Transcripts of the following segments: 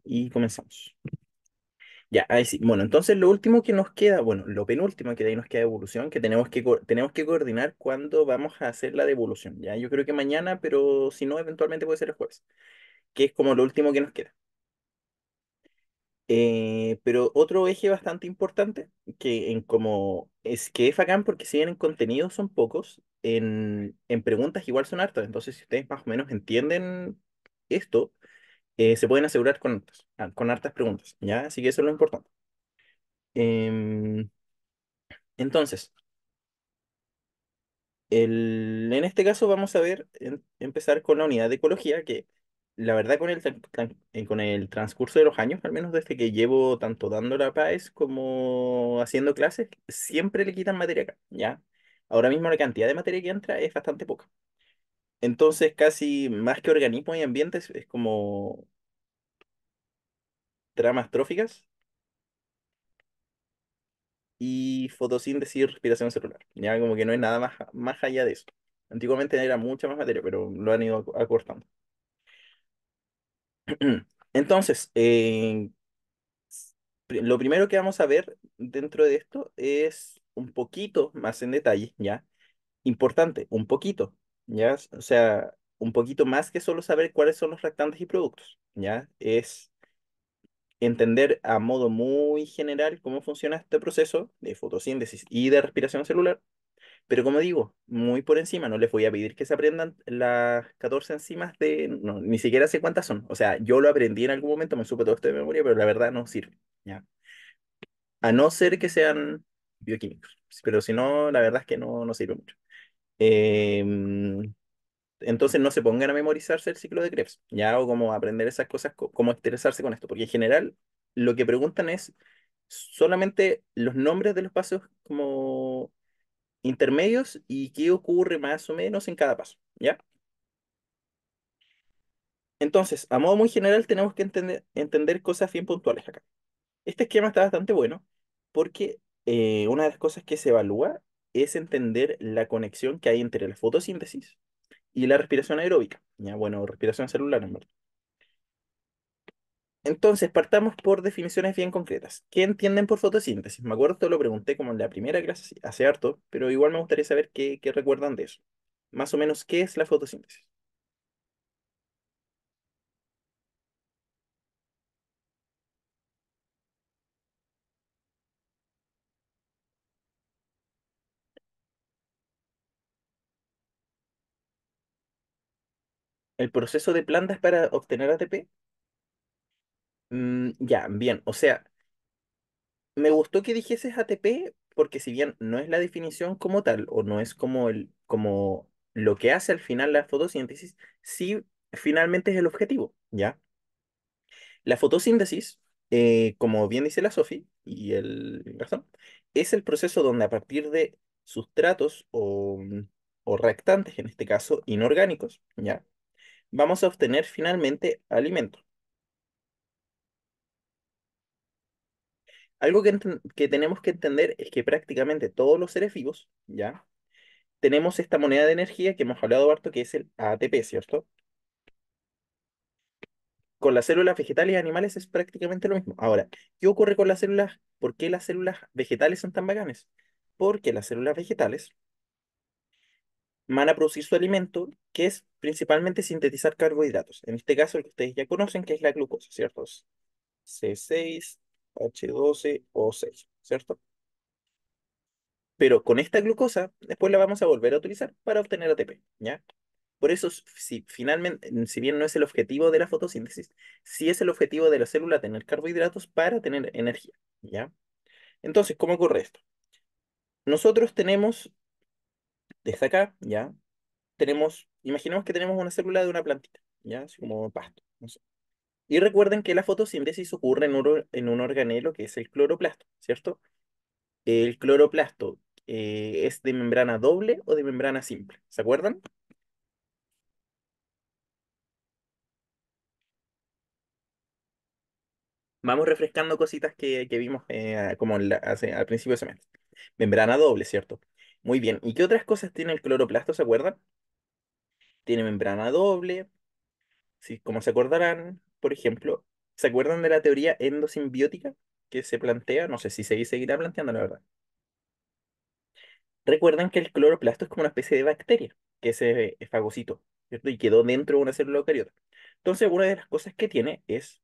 y comenzamos. Ya, ahí sí. Bueno, entonces lo último que nos queda, bueno, lo penúltimo que de ahí nos queda evolución, que tenemos que coordinar cuándo vamos a hacer la devolución. Ya, yo creo que mañana, pero si no, eventualmente puede ser el jueves, que es como lo último que nos queda. Pero otro eje bastante importante, que en como es que es bacán porque si bien en contenidos son pocos, en preguntas igual son hartas. Entonces, si ustedes más o menos entienden esto, se pueden asegurar con hartas preguntas, ¿ya? Así que eso es lo importante. Em, entonces, en este caso vamos a ver, empezar con la unidad de ecología, que la verdad con el transcurso de los años, al menos desde que llevo tanto dando la PAES como haciendo clases, siempre le quitan materia acá, ¿ya? Ahora mismo la cantidad de materia que entra es bastante poca. Entonces, casi más que organismos y ambientes, es como tramas tróficas y fotosíntesis y respiración celular. Ya como que no es nada más allá de eso. Antiguamente era mucha más materia, pero lo han ido acortando. Entonces, lo primero que vamos a ver dentro de esto es un poquito más en detalle, ¿ya? Importante, un poquito, ¿ya? O sea, un poquito más que solo saber cuáles son los reactantes y productos, ¿ya? Es entender a modo muy general cómo funciona este proceso de fotosíntesis y de respiración celular. Pero como digo, muy por encima, no les voy a pedir que se aprendan las 14 enzimas no, ni siquiera sé cuántas son. O sea, yo lo aprendí en algún momento, me supe todo esto de memoria, pero la verdad no sirve, ¿ya? A no ser que sean bioquímicos. Pero si no, la verdad es que no sirve mucho. Entonces no se pongan a memorizarse el ciclo de Krebs, ¿ya? O como aprender esas cosas, cómo estresarse con esto. Porque en general lo que preguntan es solamente los nombres de los pasos como intermedios y qué ocurre más o menos en cada paso, ¿ya? Entonces, a modo muy general, tenemos que entender cosas bien puntuales acá. Este esquema está bastante bueno porque una de las cosas que se evalúa es entender la conexión que hay entre la fotosíntesis y la respiración aeróbica, ¿ya? Bueno, respiración celular, en verdad. Entonces, partamos por definiciones bien concretas. ¿Qué entienden por fotosíntesis? Me acuerdo que lo pregunté como en la primera clase, hace harto, pero igual me gustaría saber qué recuerdan de eso. Más o menos, ¿qué es la fotosíntesis? ¿El proceso de plantas para obtener ATP? Ya, bien. O sea, me gustó que dijeses ATP porque si bien no es la definición como tal o no es como lo que hace al final la fotosíntesis, sí finalmente es el objetivo, ¿ya? La fotosíntesis, como bien dice la Sophie y el Gastón, es el proceso donde a partir de sustratos o reactantes, en este caso inorgánicos, ¿ya? Vamos a obtener finalmente alimento. Algo que tenemos que entender es que prácticamente todos los seres vivos, ¿ya? Tenemos esta moneda de energía que hemos hablado harto, que es el ATP, ¿cierto? Con las células vegetales y animales es prácticamente lo mismo. Ahora, ¿qué ocurre con las células? ¿Por qué las células vegetales son tan bacanes? Porque las células vegetales van a producir su alimento, que es principalmente sintetizar carbohidratos. En este caso, el que ustedes ya conocen, que es la glucosa, ¿cierto? Es C6H12O6, ¿cierto? Pero con esta glucosa, después la vamos a volver a utilizar para obtener ATP, ¿ya? Por eso, si finalmente, si bien no es el objetivo de la fotosíntesis, sí es el objetivo de la célula tener carbohidratos para tener energía, ¿ya? Entonces, ¿cómo ocurre esto? Nosotros tenemos, desde acá, ¿ya? Imaginemos que tenemos una célula de una plantita, ¿ya? Así como pasto, no sé. Y recuerden que la fotosíntesis ocurre en un organelo que es el cloroplasto, ¿cierto? El cloroplasto es de membrana doble o de membrana simple, ¿se acuerdan? Vamos refrescando cositas que vimos como al principio de semestre. Membrana doble, ¿cierto? Muy bien. ¿Y qué otras cosas tiene el cloroplasto, se acuerdan? Tiene membrana doble, sí, como se acordarán, por ejemplo. ¿Se acuerdan de la teoría endosimbiótica que se plantea? No sé si se seguirá planteando, la verdad. Recuerdan que el cloroplasto es como una especie de bacteria, que es fagocito, ¿cierto? Y quedó dentro de una célula eucariota. Entonces, una de las cosas que tiene es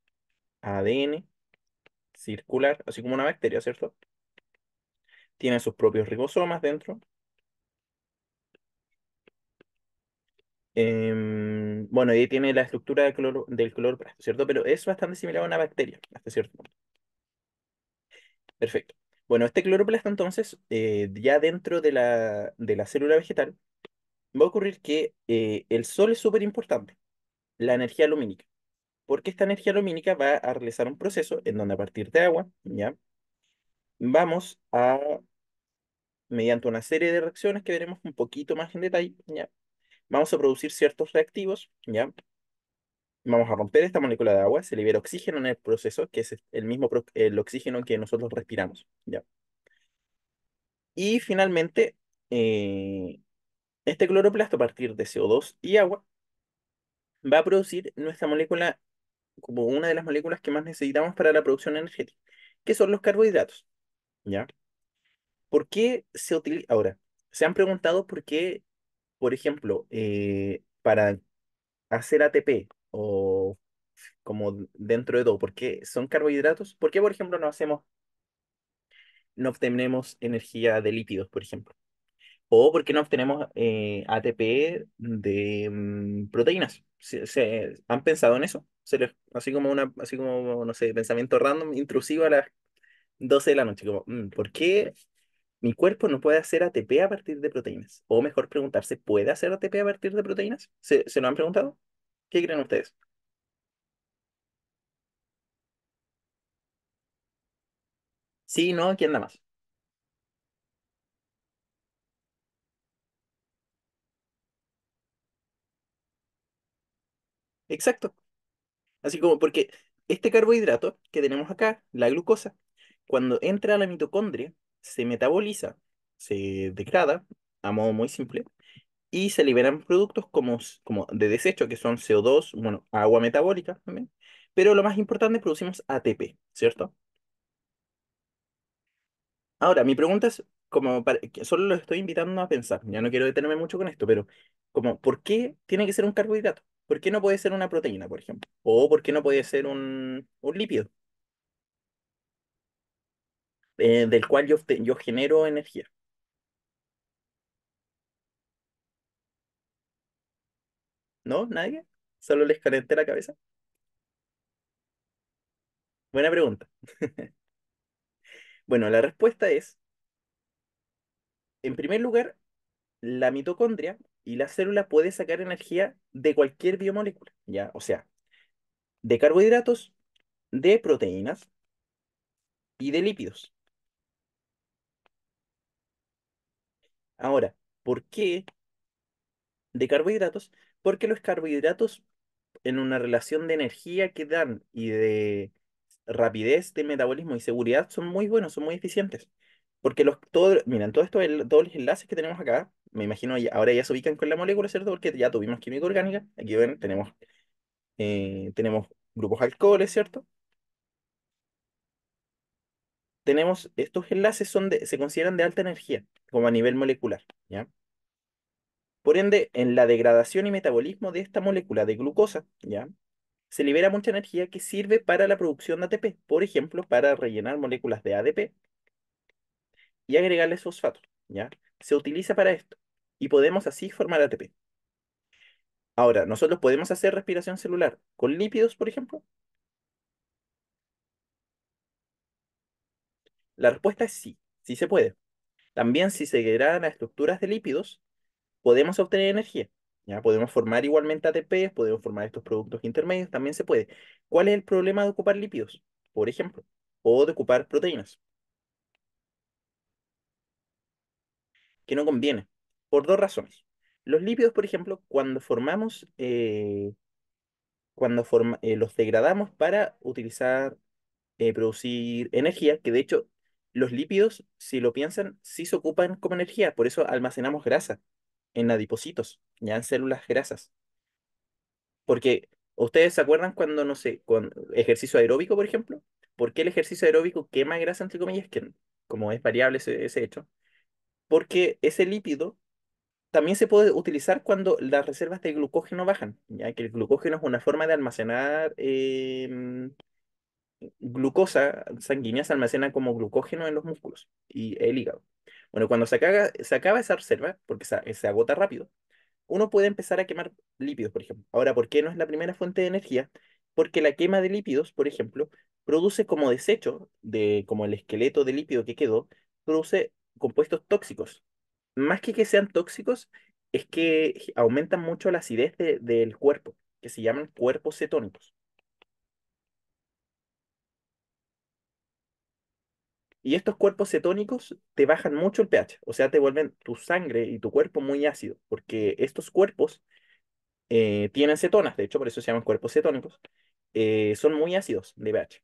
ADN circular, así como una bacteria, ¿cierto? Tiene sus propios ribosomas dentro. Bueno, y ahí tiene la estructura del cloroplasto, ¿cierto? Pero es bastante similar a una bacteria, hasta cierto punto. Perfecto. Bueno, este cloroplasto entonces, ya dentro de la célula vegetal, va a ocurrir que el sol es súper importante, la energía lumínica, porque esta energía lumínica va a realizar un proceso en donde a partir de agua, ¿ya? Vamos a, mediante una serie de reacciones que veremos un poquito más en detalle, ¿ya? Vamos a producir ciertos reactivos, ¿ya? Vamos a romper esta molécula de agua, se libera oxígeno en el proceso, que es el mismo el oxígeno que nosotros respiramos, ¿ya? Y finalmente, eh, este cloroplasto a partir de CO2 y agua va a producir nuestra molécula como una de las moléculas que más necesitamos para la producción energética, que son los carbohidratos, ¿ya? ¿Por qué se utiliza? Ahora, se han preguntado por qué, por ejemplo, para hacer ATP o como dentro de todo, ¿por qué son carbohidratos? ¿Por qué, por ejemplo, no obtenemos energía de lípidos, por ejemplo? ¿O por qué no obtenemos ATP de proteínas? ¿Han pensado en eso? Así como así como, no sé, pensamiento random, intrusivo a las 12 de la noche, como, ¿por qué mi cuerpo no puede hacer ATP a partir de proteínas? O mejor preguntarse, ¿puede hacer ATP a partir de proteínas? ¿Se lo han preguntado? ¿Qué creen ustedes? Sí, no, ¿quién da más? Exacto. Así como porque este carbohidrato que tenemos acá, la glucosa, cuando entra a la mitocondria, se metaboliza, se degrada, a modo muy simple, y se liberan productos como de desecho, que son CO2, bueno, agua metabólica también. Pero lo más importante, producimos ATP, ¿cierto? Ahora, mi pregunta es, que solo lo estoy invitando a pensar, ya no quiero detenerme mucho con esto, pero como, ¿por qué tiene que ser un carbohidrato? ¿Por qué no puede ser una proteína, por ejemplo? ¿O por qué no puede ser un lípido, del cual yo genero energía? ¿No? ¿Nadie? ¿Solo les calenté la cabeza? Buena pregunta. Bueno, la respuesta es, en primer lugar, la mitocondria y la célula puede sacar energía de cualquier biomolécula, ¿ya? O sea, de carbohidratos, de proteínas y de lípidos. Ahora, ¿por qué de carbohidratos? Porque los carbohidratos en una relación de energía que dan y de rapidez de metabolismo y seguridad son muy buenos, son muy eficientes. Porque miren, todo esto, todos los enlaces que tenemos acá, me imagino ahora ya se ubican con la molécula, ¿cierto? Porque ya tuvimos química orgánica. Aquí ven, tenemos grupos alcoholes, ¿cierto? Estos enlaces se consideran de alta energía, como a nivel molecular, ¿ya? Por ende, en la degradación y metabolismo de esta molécula de glucosa, ¿ya? Se libera mucha energía que sirve para la producción de ATP, por ejemplo, para rellenar moléculas de ADP y agregarles fosfato, ¿ya? Se utiliza para esto y podemos así formar ATP. Ahora, nosotros podemos hacer respiración celular con lípidos, por ejemplo. La respuesta es sí, sí se puede. También si se degradan las estructuras de lípidos, podemos obtener energía. Ya podemos formar igualmente ATP, podemos formar estos productos intermedios, también se puede. ¿Cuál es el problema de ocupar lípidos, por ejemplo? O de ocupar proteínas, que no conviene, por dos razones. Los lípidos, por ejemplo, los degradamos para producir energía, que de hecho los lípidos, si lo piensan, sí se ocupan como energía, por eso almacenamos grasa en adipocitos, ya en células grasas. Porque ¿Ustedes se acuerdan cuando, no sé, con ejercicio aeróbico, por ejemplo? ¿Por qué el ejercicio aeróbico quema grasa, entre comillas? Que como es variable ese hecho. Porque ese lípido también se puede utilizar cuando las reservas de glucógeno bajan, ya que el glucógeno es una forma de almacenar glucosa sanguínea, se almacena como glucógeno en los músculos y el hígado. Bueno, cuando se acaba esa reserva, porque se agota rápido, uno puede empezar a quemar lípidos, por ejemplo. Ahora, ¿por qué no es la primera fuente de energía? Porque la quema de lípidos, por ejemplo, produce como desecho de como el esqueleto de lípido que quedó, produce compuestos tóxicos. Más que sean tóxicos, es que aumentan mucho la acidez del cuerpo, que se llaman cuerpos cetónicos. Y estos cuerpos cetónicos te bajan mucho el pH, o sea, te vuelven tu sangre y tu cuerpo muy ácido, porque estos cuerpos tienen cetonas, de hecho, por eso se llaman cuerpos cetónicos, son muy ácidos de pH.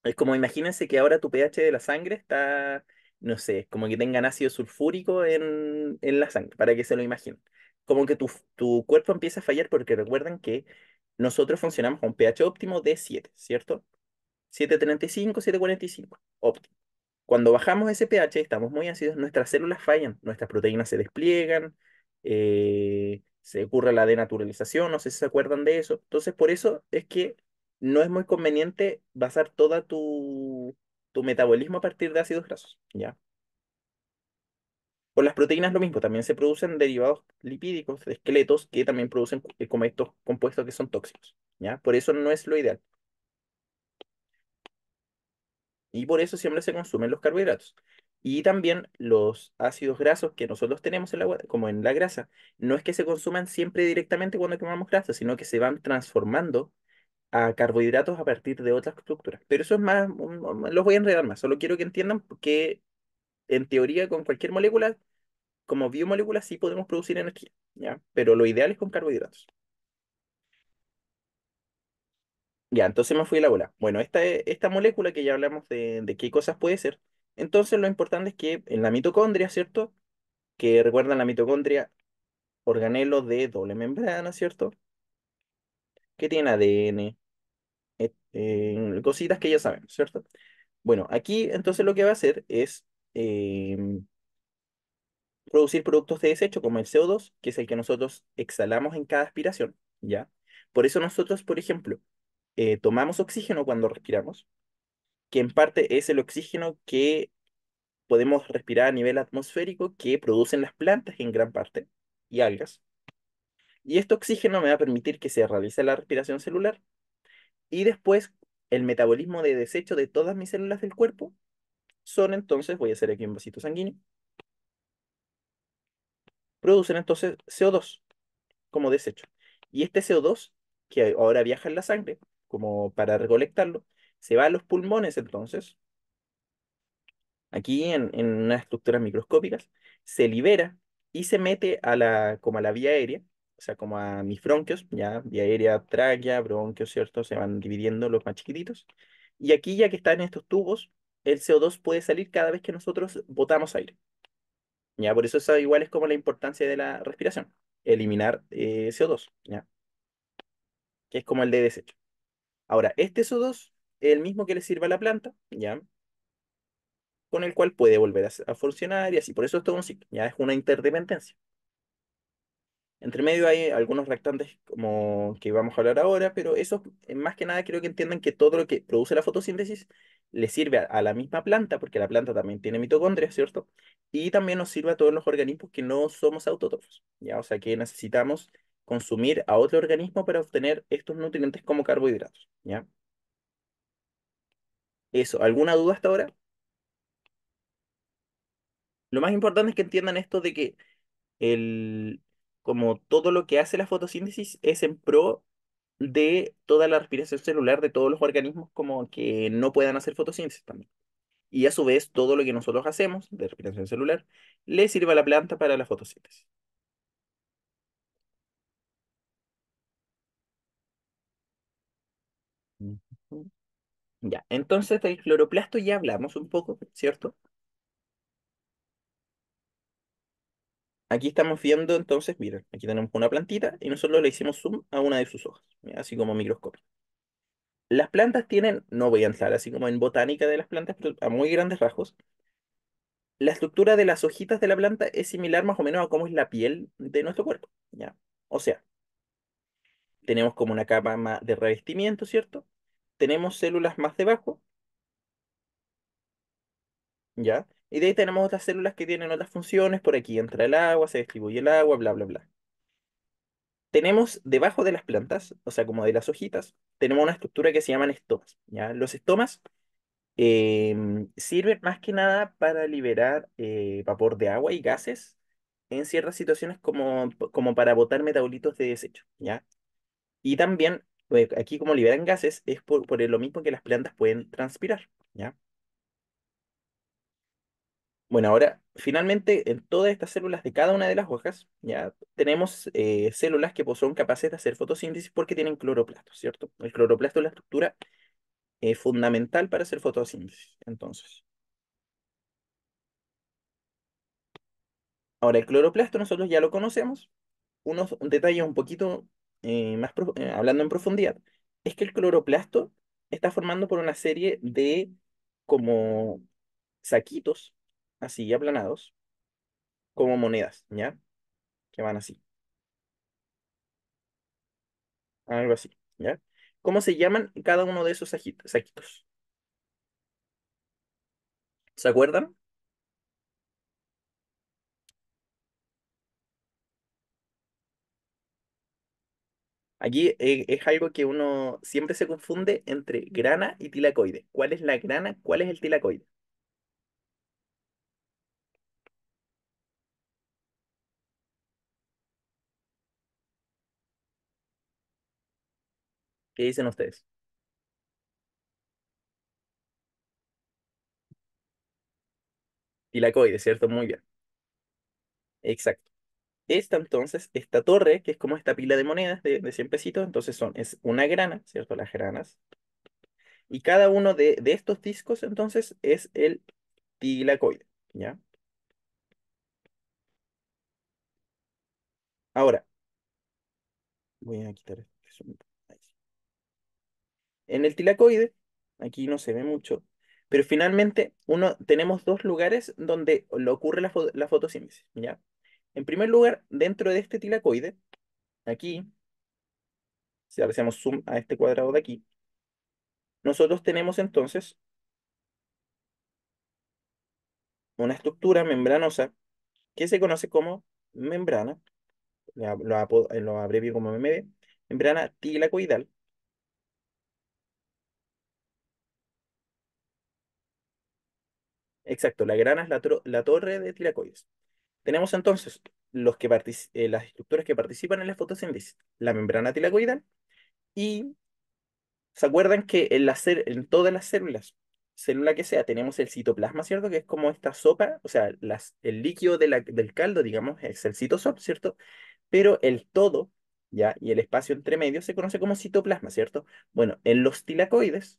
Es como imagínense que ahora tu pH de la sangre está, no sé, como que tengan ácido sulfúrico en la sangre, para que se lo imaginen. Como que tu cuerpo empieza a fallar porque recuerden que nosotros funcionamos a un pH óptimo de 7, ¿cierto? 7,35, 7,45, óptimo. Cuando bajamos ese pH, estamos muy ácidos, nuestras células fallan, nuestras proteínas se despliegan, se ocurre la denaturalización, no sé si se acuerdan de eso. Entonces, por eso es que no es muy conveniente basar toda tu metabolismo a partir de ácidos grasos, ¿ya? Con las proteínas lo mismo, también se producen derivados lipídicos de esqueletos que también producen como estos compuestos que son tóxicos, ¿ya? Por eso no es lo ideal. Y por eso siempre se consumen los carbohidratos. Y también los ácidos grasos que nosotros tenemos en como en la grasa, no es que se consuman siempre directamente cuando quemamos grasa, sino que se van transformando a carbohidratos a partir de otras estructuras. Pero eso es más, los voy a enredar más. Solo quiero que entiendan que en teoría con cualquier molécula, como biomolécula, sí podemos producir energía, ¿ya? Pero lo ideal es con carbohidratos. Ya, entonces me fui a la bola. Bueno, esta molécula que ya hablamos de qué cosas puede ser, entonces lo importante es que en la mitocondria, ¿cierto? Que recuerdan la mitocondria, organelo de doble membrana, ¿cierto? Que tiene ADN, cositas que ya sabemos, ¿cierto? Bueno, aquí entonces lo que va a hacer es producir productos de desecho como el CO2, que es el que nosotros exhalamos en cada aspiración, ¿ya? Por eso nosotros, por ejemplo, tomamos oxígeno cuando respiramos, que en parte es el oxígeno que podemos respirar a nivel atmosférico que producen las plantas en gran parte y algas. Y este oxígeno me va a permitir que se realice la respiración celular y después el metabolismo de desecho de todas mis células del cuerpo son entonces, voy a hacer aquí un vasito sanguíneo, producen entonces CO2 como desecho. Y este CO2, que ahora viaja en la sangre, como para recolectarlo, se va a los pulmones entonces, aquí en unas estructuras microscópicas, se libera y se mete como a la vía aérea, o sea, como a mis bronquios, ya, vía aérea, tráquea, bronquios, ¿cierto? Se van dividiendo los más chiquititos. Y aquí, ya que están en estos tubos, el CO2 puede salir cada vez que nosotros botamos aire. Ya, por eso eso igual es como la importancia de la respiración, eliminar CO2, ya, que es como el de desecho. Ahora, este CO2 es el mismo que le sirve a la planta, ya, con el cual puede volver a funcionar y así. Por eso es todo un ciclo, ya es una interdependencia. Entre medio hay algunos reactantes como que vamos a hablar ahora, pero eso más que nada quiero que entiendan que todo lo que produce la fotosíntesis le sirve a la misma planta, porque la planta también tiene mitocondrias, ¿cierto? Y también nos sirve a todos los organismos que no somos autótrofos, ¿ya? O sea que necesitamos consumir a otro organismo para obtener estos nutrientes como carbohidratos, ¿ya? Eso, ¿alguna duda hasta ahora? Lo más importante es que entiendan esto de que el, como todo lo que hace la fotosíntesis es en pro de toda la respiración celular de todos los organismos como que no puedan hacer fotosíntesis también. Y a su vez, todo lo que nosotros hacemos de respiración celular le sirve a la planta para la fotosíntesis. Ujú. Ya, entonces del cloroplasto ya hablamos un poco, ¿cierto? Aquí estamos viendo entonces, miren, aquí tenemos una plantita y nosotros le hicimos zoom a una de sus hojas, ¿ya? Así como microscopio. Las plantas tienen, no voy a entrar así como en botánica de las plantas, pero a muy grandes rasgos, la estructura de las hojitas de la planta es similar más o menos a cómo es la piel de nuestro cuerpo, ¿ya? O sea, tenemos como una capa más de revestimiento, ¿cierto? Tenemos células más debajo, ¿ya? Y de ahí tenemos otras células que tienen otras funciones, por aquí entra el agua, se distribuye el agua, bla, bla, bla. Tenemos debajo de las plantas, o sea, como de las hojitas, tenemos una estructura que se llaman estomas, ¿ya? Los estomas sirven más que nada para liberar vapor de agua y gases en ciertas situaciones como para botar metabolitos de desecho, ¿ya? Y también, aquí como liberan gases, es por lo mismo que las plantas pueden transpirar, ¿ya? Bueno, ahora, finalmente, en todas estas células de cada una de las hojas, ya tenemos células que pues, son capaces de hacer fotosíntesis porque tienen cloroplastos, ¿cierto? El cloroplasto es la estructura fundamental para hacer fotosíntesis. Entonces, ahora el cloroplasto nosotros ya lo conocemos. Un detalle un poquito hablando en profundidad, es que el cloroplasto está formando por una serie de como saquitos, así aplanados, como monedas, ¿ya? Que van así, algo así, ¿ya? ¿Cómo se llaman cada uno de esos saquitos? ¿Se acuerdan? Aquí es algo que uno siempre se confunde entre grana y tilacoide. ¿Cuál es la grana? ¿Cuál es el tilacoide? ¿Qué dicen ustedes? Tilacoide, ¿cierto? Muy bien. Exacto. Esta entonces, esta torre, que es como esta pila de monedas de 100 pesitos, entonces es una grana, ¿cierto? Las granas. Y cada uno de estos discos entonces es el tilacoide, ¿ya? Ahora, voy a quitar este zoom. Ahí sí. En el tilacoide, aquí no se ve mucho, pero finalmente tenemos dos lugares donde ocurre la fotosíntesis, ¿ya? En primer lugar, dentro de este tilacoide, aquí, si le hacemos zoom a este cuadrado de aquí, nosotros tenemos entonces una estructura membranosa que se conoce como membrana, lo abrevio como MB, membrana tilacoidal. Exacto, la grana es la torre de tilacoides. Tenemos entonces las estructuras que participan en la fotosíntesis, la membrana tilacoidal, y ¿se acuerdan que en todas las células, célula que sea, tenemos el citoplasma, ¿cierto? Que es como esta sopa, o sea, el líquido del caldo, digamos, es el citosol, ¿cierto? Pero el todo, ¿ya? Y el espacio entre medio se conoce como citoplasma, ¿cierto? Bueno, en los tilacoides,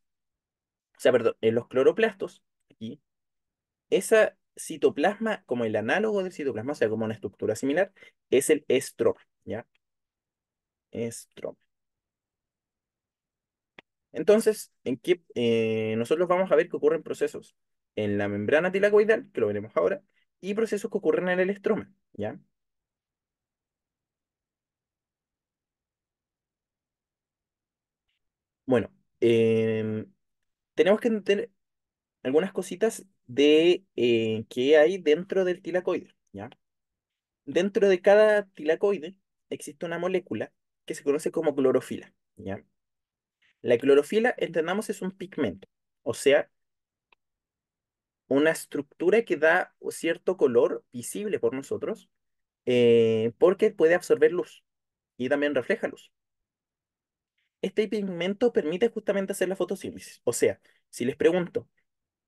o sea, perdón, en los cloroplastos, aquí, esa citoplasma, como el análogo del citoplasma, o sea, como una estructura similar, es el estroma, ¿ya? Estroma. Entonces, nosotros vamos a ver que ocurren procesos en la membrana tilacoidal, que lo veremos ahora, y procesos que ocurren en el estroma, ¿ya? Bueno, tenemos que entender algunas cositas de qué hay dentro del tilacoide, ¿ya? Dentro de cada tilacoide existe una molécula que se conoce como clorofila, ¿ya? La clorofila, entendamos, es un pigmento, o sea, una estructura que da cierto color visible por nosotros, porque puede absorber luz y también refleja luz. Este pigmento permite justamente hacer la fotosíntesis. O sea, si les pregunto,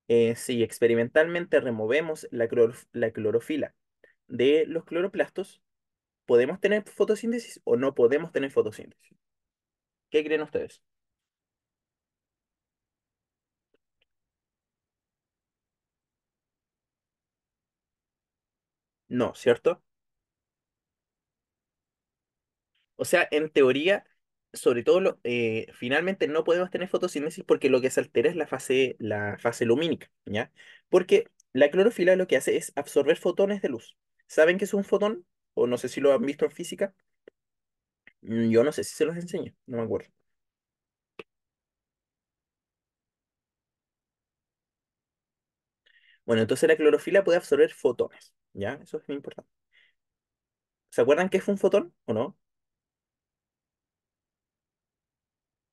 si experimentalmente removemos la clorofila de los cloroplastos, ¿podemos tener fotosíntesis o no podemos tener fotosíntesis? ¿Qué creen ustedes? No, ¿cierto? O sea, en teoría, sobre todo, finalmente no podemos tener fotosíntesis porque lo que se altera es la fase lumínica, ¿ya? Porque la clorofila lo que hace es absorber fotones de luz. ¿Saben qué es un fotón? O no sé si lo han visto en física. Yo no sé si se los enseño, no me acuerdo. Bueno, entonces la clorofila puede absorber fotones, ¿ya? Eso es muy importante. ¿Se acuerdan qué es un fotón o no?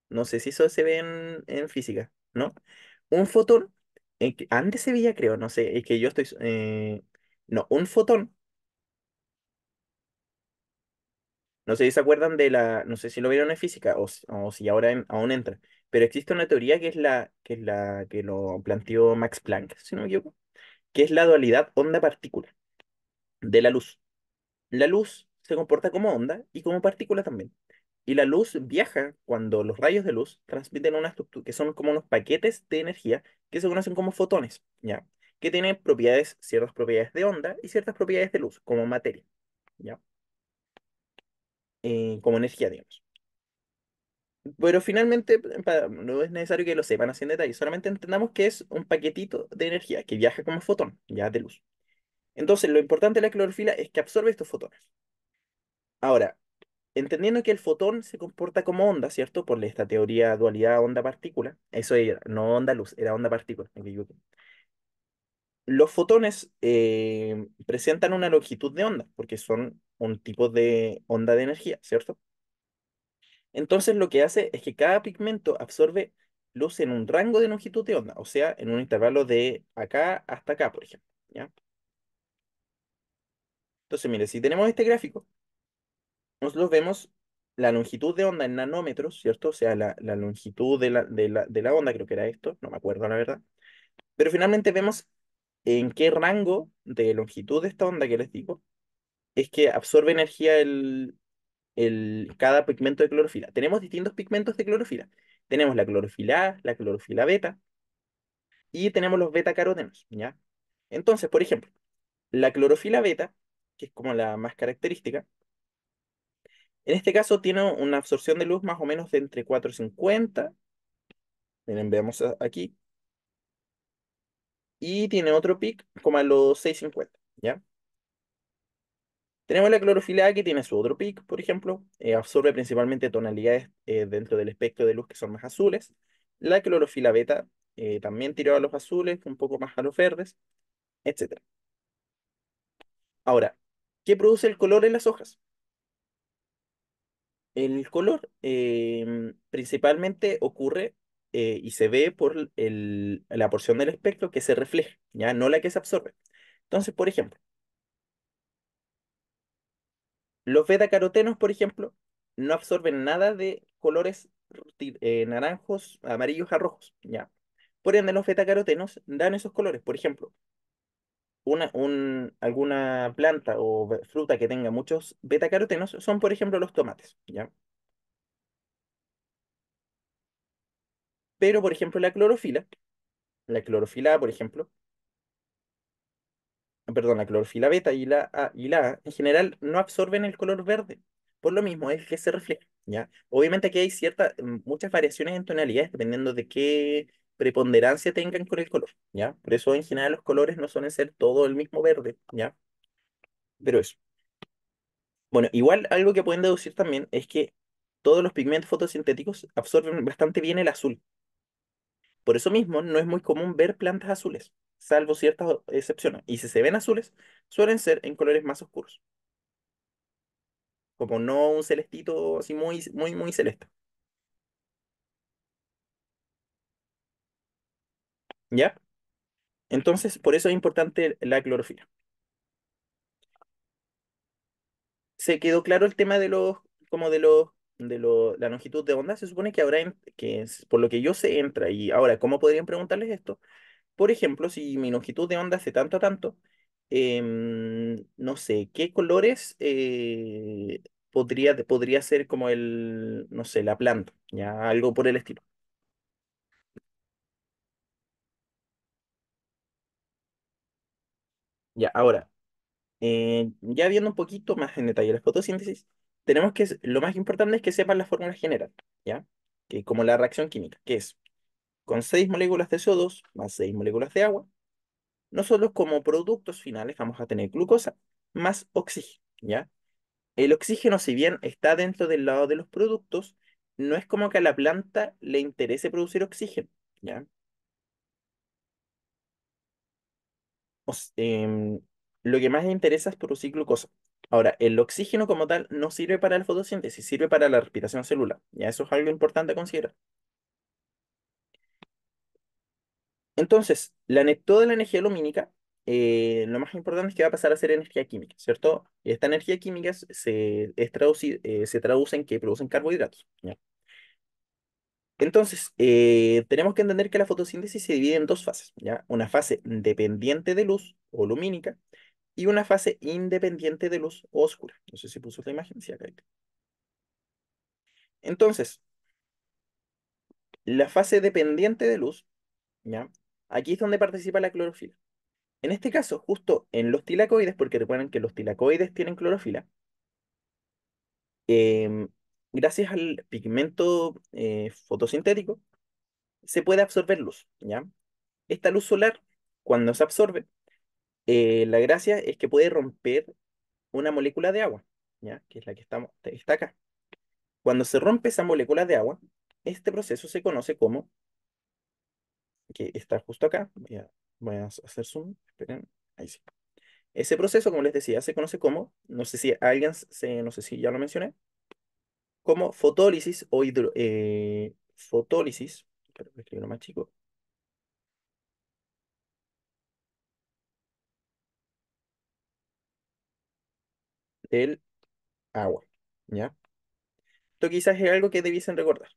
No sé si eso se ve en física, ¿no? Un fotón, antes se veía, creo, no sé, es que yo estoy... no, un fotón, no sé si se acuerdan no sé si lo vieron en física o si ahora aún entra, pero existe una teoría que lo planteó Max Planck, si no me equivoco, que es la dualidad onda-partícula de la luz. La luz se comporta como onda y como partícula también. Y la luz viaja cuando los rayos de luz transmiten una estructura, que son como unos paquetes de energía que se conocen como fotones, ¿ya? Que tienen propiedades, ciertas propiedades de onda y ciertas propiedades de luz, como materia, ¿ya? Como energía, digamos. Pero finalmente no es necesario que lo sepan así en detalle, solamente entendamos que es un paquetito de energía que viaja como fotón, ya de luz. Entonces, lo importante de la clorofila es que absorbe estos fotones. Ahora, entendiendo que el fotón se comporta como onda, ¿cierto? Por esta teoría dualidad onda-partícula. Eso era, no onda-luz, era onda-partícula. Me equivoqué. Los fotones presentan una longitud de onda, porque son un tipo de onda de energía, ¿cierto? Entonces lo que hace es que cada pigmento absorbe luz en un rango de longitud de onda, o sea, en un intervalo de acá hasta acá, por ejemplo, ¿ya? Entonces, mire, si tenemos este gráfico, nosotros vemos la longitud de onda en nanómetros, ¿cierto? O sea, la longitud de la onda, creo que era esto, no me acuerdo la verdad. Pero finalmente vemos en qué rango de longitud de esta onda que les digo es que absorbe energía cada pigmento de clorofila. Tenemos distintos pigmentos de clorofila. Tenemos la clorofila A, la clorofila beta y tenemos los beta carotenos, ¿ya? Entonces, por ejemplo, la clorofila beta, que es como la más característica, en este caso tiene una absorción de luz más o menos de entre 450, miren, veamos aquí, y tiene otro pic como a los 650, ¿ya? Tenemos la clorofila A que tiene su otro pic, por ejemplo, absorbe principalmente tonalidades dentro del espectro de luz que son más azules. La clorofila beta también tiró a los azules, un poco más a los verdes, etcétera. Ahora, ¿qué produce el color en las hojas? El color principalmente ocurre y se ve por la porción del espectro que se refleja, ya no la que se absorbe. Entonces, por ejemplo, los betacarotenos, por ejemplo, no absorben nada de colores naranjos, amarillos a rojos, ya. Por ende, los betacarotenos dan esos colores. Por ejemplo, alguna planta o fruta que tenga muchos betacarotenos son, por ejemplo, los tomates, ¿ya? Pero, por ejemplo, la clorofila A, por ejemplo, perdón, la clorofila beta y la A, en general no absorben el color verde. Por lo mismo, es que se refleja, ¿ya? Obviamente aquí hay muchas variaciones en tonalidades dependiendo de qué preponderancia tengan con el color, ¿ya? Por eso en general los colores no suelen ser todo el mismo verde, ¿ya? Pero eso. Bueno, igual algo que pueden deducir también es que todos los pigmentos fotosintéticos absorben bastante bien el azul. Por eso mismo no es muy común ver plantas azules, salvo ciertas excepciones. Y si se ven azules, suelen ser en colores más oscuros, como no un celestito así muy, muy, muy celeste. ¿Ya? Entonces, por eso es importante la clorofila. ¿Se quedó claro el tema la longitud de onda? Se supone que ahora, por lo que yo sé, entra. Y ahora, ¿cómo podrían preguntarles esto? Por ejemplo, si mi longitud de onda hace tanto a tanto, no sé, ¿qué colores podría ser como no sé, la planta? Ya, algo por el estilo. Ya, ahora, ya viendo un poquito más en detalle la fotosíntesis, tenemos que, lo más importante es que sepan la fórmula general, ¿ya? Que como la reacción química, que es con 6 moléculas de CO2 más 6 moléculas de agua, nosotros como productos finales vamos a tener glucosa más oxígeno, ¿ya? El oxígeno, si bien está dentro del lado de los productos, no es como que a la planta le interese producir oxígeno, ¿ya? Em, lo que más le interesa es producir glucosa. Ahora, el oxígeno como tal no sirve para la fotosíntesis, sirve para la respiración celular. Ya eso es algo importante a considerar. Entonces, toda la energía lumínica, lo más importante es que va a pasar a ser energía química, ¿cierto? Esta energía química se traduce en que producen carbohidratos, ¿ya? Entonces, tenemos que entender que la fotosíntesis se divide en dos fases, ¿ya? Una fase dependiente de luz o lumínica y una fase independiente de luz o oscura. No sé si puso la imagen, sí, acá. Entonces, la fase dependiente de luz, ¿ya? Aquí es donde participa la clorofila. En este caso, justo en los tilacoides, porque recuerden que los tilacoides tienen clorofila, em, gracias al pigmento fotosintético, se puede absorber luz, ¿ya? Esta luz solar, cuando se absorbe, la gracia es que puede romper una molécula de agua, ¿ya? Que es la que está acá. Cuando se rompe esa molécula de agua, este proceso se conoce como, que está justo acá, voy a hacer zoom, esperen, ahí sí. Ese proceso, como les decía, se conoce como, no sé si no sé si ya lo mencioné, como fotólisis o fotólisis, pero voy a escribirlo más chico, del agua, ¿ya? Esto quizás es algo que debiesen recordar.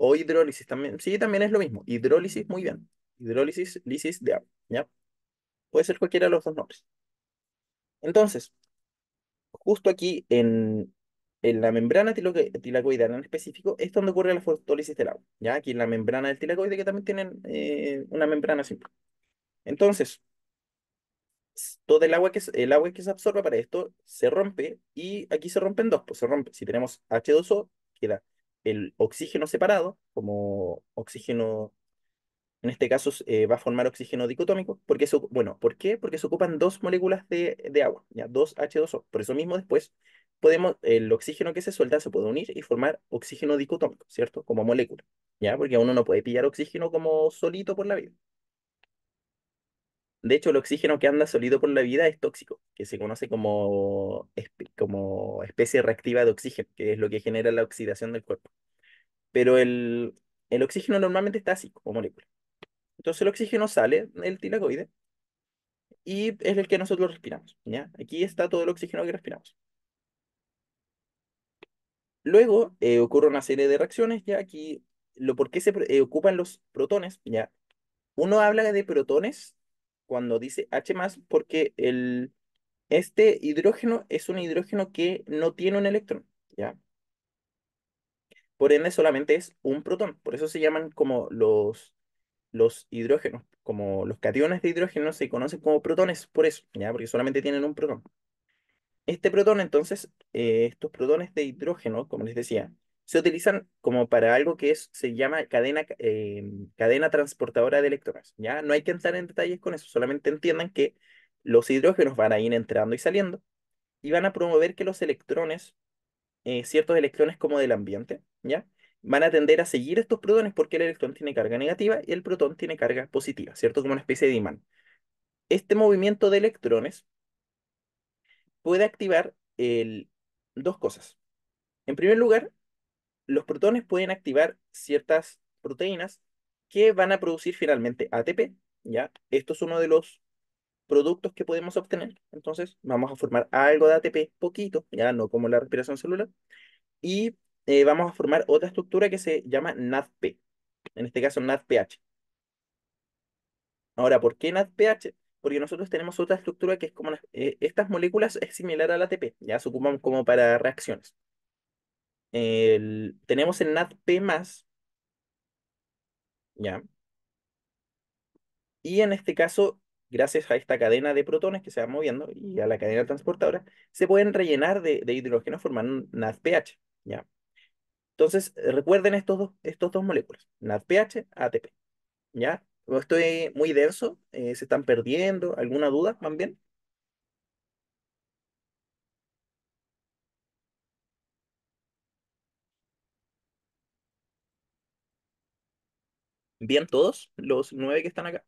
O hidrólisis también, sí, también es lo mismo. Hidrólisis, muy bien. Hidrólisis, lisis de agua, ¿ya? Puede ser cualquiera de los dos nombres. Entonces, justo aquí en la membrana tilacoidal en específico es donde ocurre la fotólisis del agua, ¿ya? Aquí en la membrana del tilacoide que también tienen una membrana simple. Entonces, todo el agua que se absorbe para esto se rompe y aquí se rompen dos, pues se rompe. Si tenemos H2O, queda el oxígeno separado como oxígeno. En este caso va a formar oxígeno dicotómico, porque eso, bueno, ¿por qué? Porque se ocupan dos moléculas de agua, ya, dos H2O. Por eso mismo después el oxígeno que se suelta se puede unir y formar oxígeno dicotómico, ¿cierto? Como molécula, ¿ya? Porque uno no puede pillar oxígeno como solito por la vida. De hecho, el oxígeno que anda solito por la vida es tóxico, que se conoce como especie reactiva de oxígeno, que es lo que genera la oxidación del cuerpo. Pero el oxígeno normalmente está así, como molécula. Entonces el oxígeno sale del tilacoide y es el que nosotros respiramos, ¿ya? Aquí está todo el oxígeno que respiramos. Luego ocurre una serie de reacciones, ya aquí, por qué ocupan los protones, ya. Uno habla de protones cuando dice H+, porque este hidrógeno es un hidrógeno que no tiene un electrón, ¿ya? Por ende solamente es un protón, por eso se llaman como los hidrógenos, como los cationes de hidrógeno se conocen como protones, por eso, ¿ya? Porque solamente tienen un protón. Este protón, entonces, estos protones de hidrógeno, como les decía, se utilizan como para algo que se llama cadena transportadora de electrones. ¿Ya? No hay que entrar en detalles con eso, solamente entiendan que los hidrógenos van a ir entrando y saliendo y van a promover que los electrones, ciertos electrones como del ambiente, ¿ya? Van a tender a seguir estos protones porque el electrón tiene carga negativa y el protón tiene carga positiva, ¿cierto? Como una especie de imán. Este movimiento de electrones puede activar dos cosas. En primer lugar, los protones pueden activar ciertas proteínas que van a producir finalmente ATP, ¿ya? Esto es uno de los productos que podemos obtener. Entonces, vamos a formar algo de ATP, poquito, ya no como la respiración celular, y vamos a formar otra estructura que se llama NADP, en este caso NADPH. Ahora, ¿por qué NADPH? Porque nosotros tenemos otra estructura que es como estas moléculas es similar al ATP, ya se ocupan como para reacciones. Tenemos el NADP+, ¿ya? Y en este caso, gracias a esta cadena de protones que se van moviendo y a la cadena transportadora, se pueden rellenar de hidrógeno formando un NADPH, ¿ya? Entonces, recuerden estos dos moléculas, NADPH, ATP, ¿ya? ¿O estoy muy denso? ¿Se están perdiendo? ¿Alguna duda? ¿Van bien? ¿Bien todos los 9 que están acá?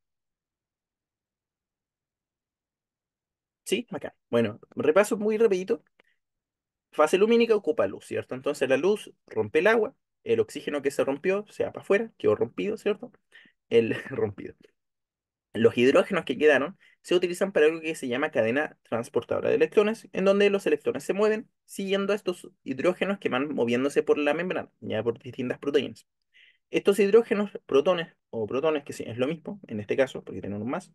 Sí, acá. Bueno, repaso muy rapidito. Fase lumínica ocupa luz, ¿cierto? Entonces la luz rompe el agua, el oxígeno que se rompió se va para afuera, quedó rompido, ¿cierto? El rompido. Los hidrógenos que quedaron se utilizan para algo que se llama cadena transportadora de electrones, en donde los electrones se mueven siguiendo a estos hidrógenos que van moviéndose por la membrana, ya por distintas proteínas. Estos hidrógenos, protones o protones, que sí, es lo mismo en este caso, porque tienen un más,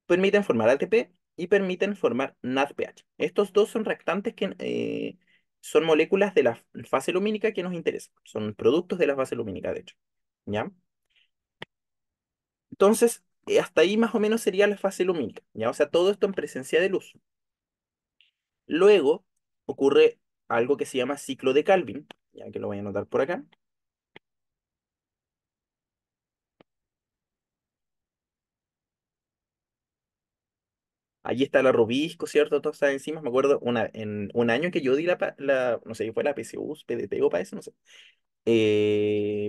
permiten formar ATP y permiten formar NADPH. Estos dos son reactantes que son moléculas de la fase lumínica que nos interesa. Son productos de la fase lumínica, de hecho. ¿Ya? Entonces, hasta ahí más o menos sería la fase lumínica. ¿Ya? O sea, todo esto en presencia de luz. Luego ocurre algo que se llama ciclo de Calvin, ya que lo voy a anotar por acá. Allí está la Rubisco, ¿cierto? Todas esas enzimas. Me acuerdo en un año que yo di no sé, fue la PSU, PDT o PAS, no sé.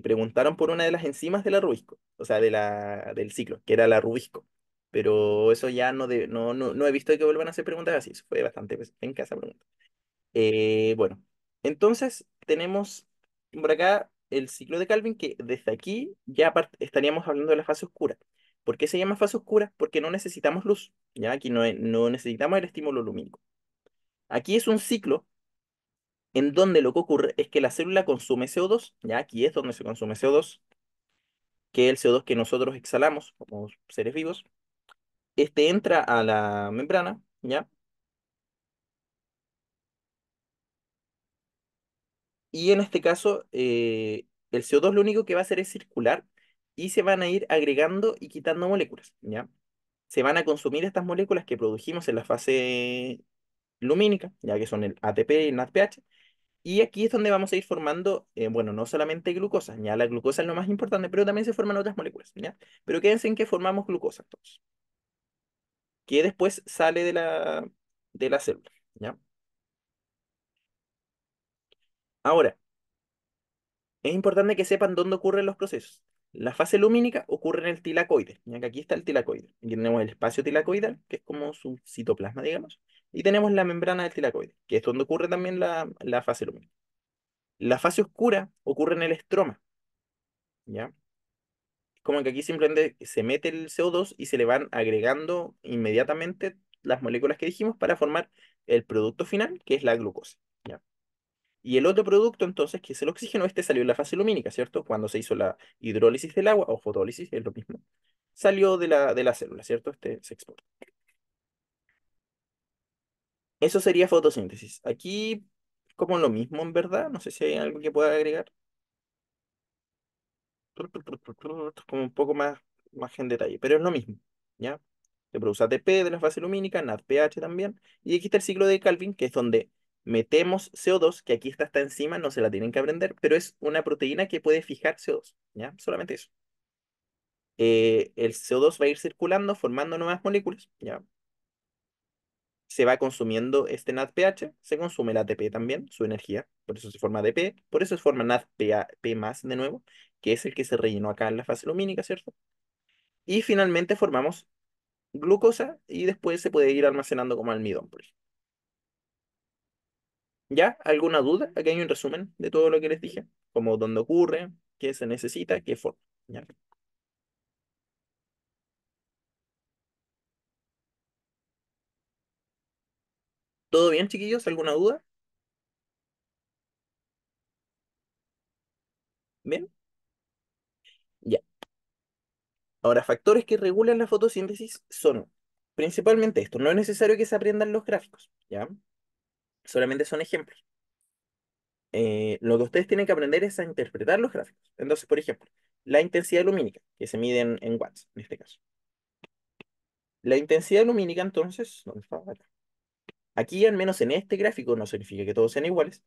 Preguntaron por una de las enzimas de la Rubisco, o sea, del ciclo, que era la Rubisco. Pero eso ya no he visto que vuelvan a hacer preguntas así. Eso fue bastante en casa pregunta. Bueno, entonces tenemos por acá el ciclo de Calvin, que desde aquí ya estaríamos hablando de la fase oscura. ¿Por qué se llama fase oscura? Porque no necesitamos luz, ¿ya? Aquí no necesitamos el estímulo lumínico. Aquí es un ciclo en donde lo que ocurre es que la célula consume CO2, ¿ya? Aquí es donde se consume CO2, que es el CO2 que nosotros exhalamos como seres vivos. Este entra a la membrana, ¿ya? Y en este caso, el CO2 lo único que va a hacer es circular y se van a ir agregando y quitando moléculas, ¿ya? Se van a consumir estas moléculas que produjimos en la fase lumínica, ya que son el ATP y el NADPH, y aquí es donde vamos a ir formando, bueno, no solamente glucosa, ya la glucosa es lo más importante, pero también se forman otras moléculas, ¿ya? Pero quédense en que formamos glucosa, entonces, que después sale de la célula, ¿ya? Ahora, es importante que sepan dónde ocurren los procesos. La fase lumínica ocurre en el tilacoide, ya que aquí está el tilacoide. Aquí tenemos el espacio tilacoidal, que es como su citoplasma, digamos, y tenemos la membrana del tilacoide, que es donde ocurre también la fase lumínica. La fase oscura ocurre en el estroma, ¿ya? Como que aquí simplemente se mete el CO2 y se le van agregando inmediatamente las moléculas que dijimos para formar el producto final, que es la glucosa, ¿ya? Y el otro producto, entonces, que es el oxígeno, este salió en la fase lumínica, ¿cierto? Cuando se hizo la hidrólisis del agua o fotólisis, es lo mismo. Salió de la célula, ¿cierto? Este se exporta. Eso sería fotosíntesis. Aquí, como lo mismo, en verdad, no sé si hay algo que pueda agregar. Como un poco más en detalle, pero es lo mismo, ¿ya? Se produce ATP de la fase lumínica, NADPH también, y aquí está el ciclo de Calvin, que es donde metemos CO2, que aquí está esta enzima, no se la tienen que aprender, pero es una proteína que puede fijar CO2, ¿ya? Solamente eso. El CO2 va a ir circulando, formando nuevas moléculas, ¿ya? Se va consumiendo este NADPH, se consume el ATP también, su energía, por eso se forma ADP, por eso se forma NADP más de nuevo, que es el que se rellenó acá en la fase lumínica, ¿cierto? Y finalmente formamos glucosa y después se puede ir almacenando como almidón, por ejemplo. ¿Ya? ¿Alguna duda? Aquí hay un resumen de todo lo que les dije, como dónde ocurre, qué se necesita, qué forma. ¿Ya? ¿Todo bien, chiquillos? ¿Alguna duda? ¿Bien? Ya. Ahora, factores que regulan la fotosíntesis son principalmente esto. No es necesario que se aprendan los gráficos, ¿ya? Solamente son ejemplos. Lo que ustedes tienen que aprender es a interpretar los gráficos. Entonces, por ejemplo, la intensidad lumínica, que se mide en watts, en este caso. La intensidad lumínica, entonces, ¿dónde está? Acá. Aquí, al menos en este gráfico, no significa que todos sean iguales.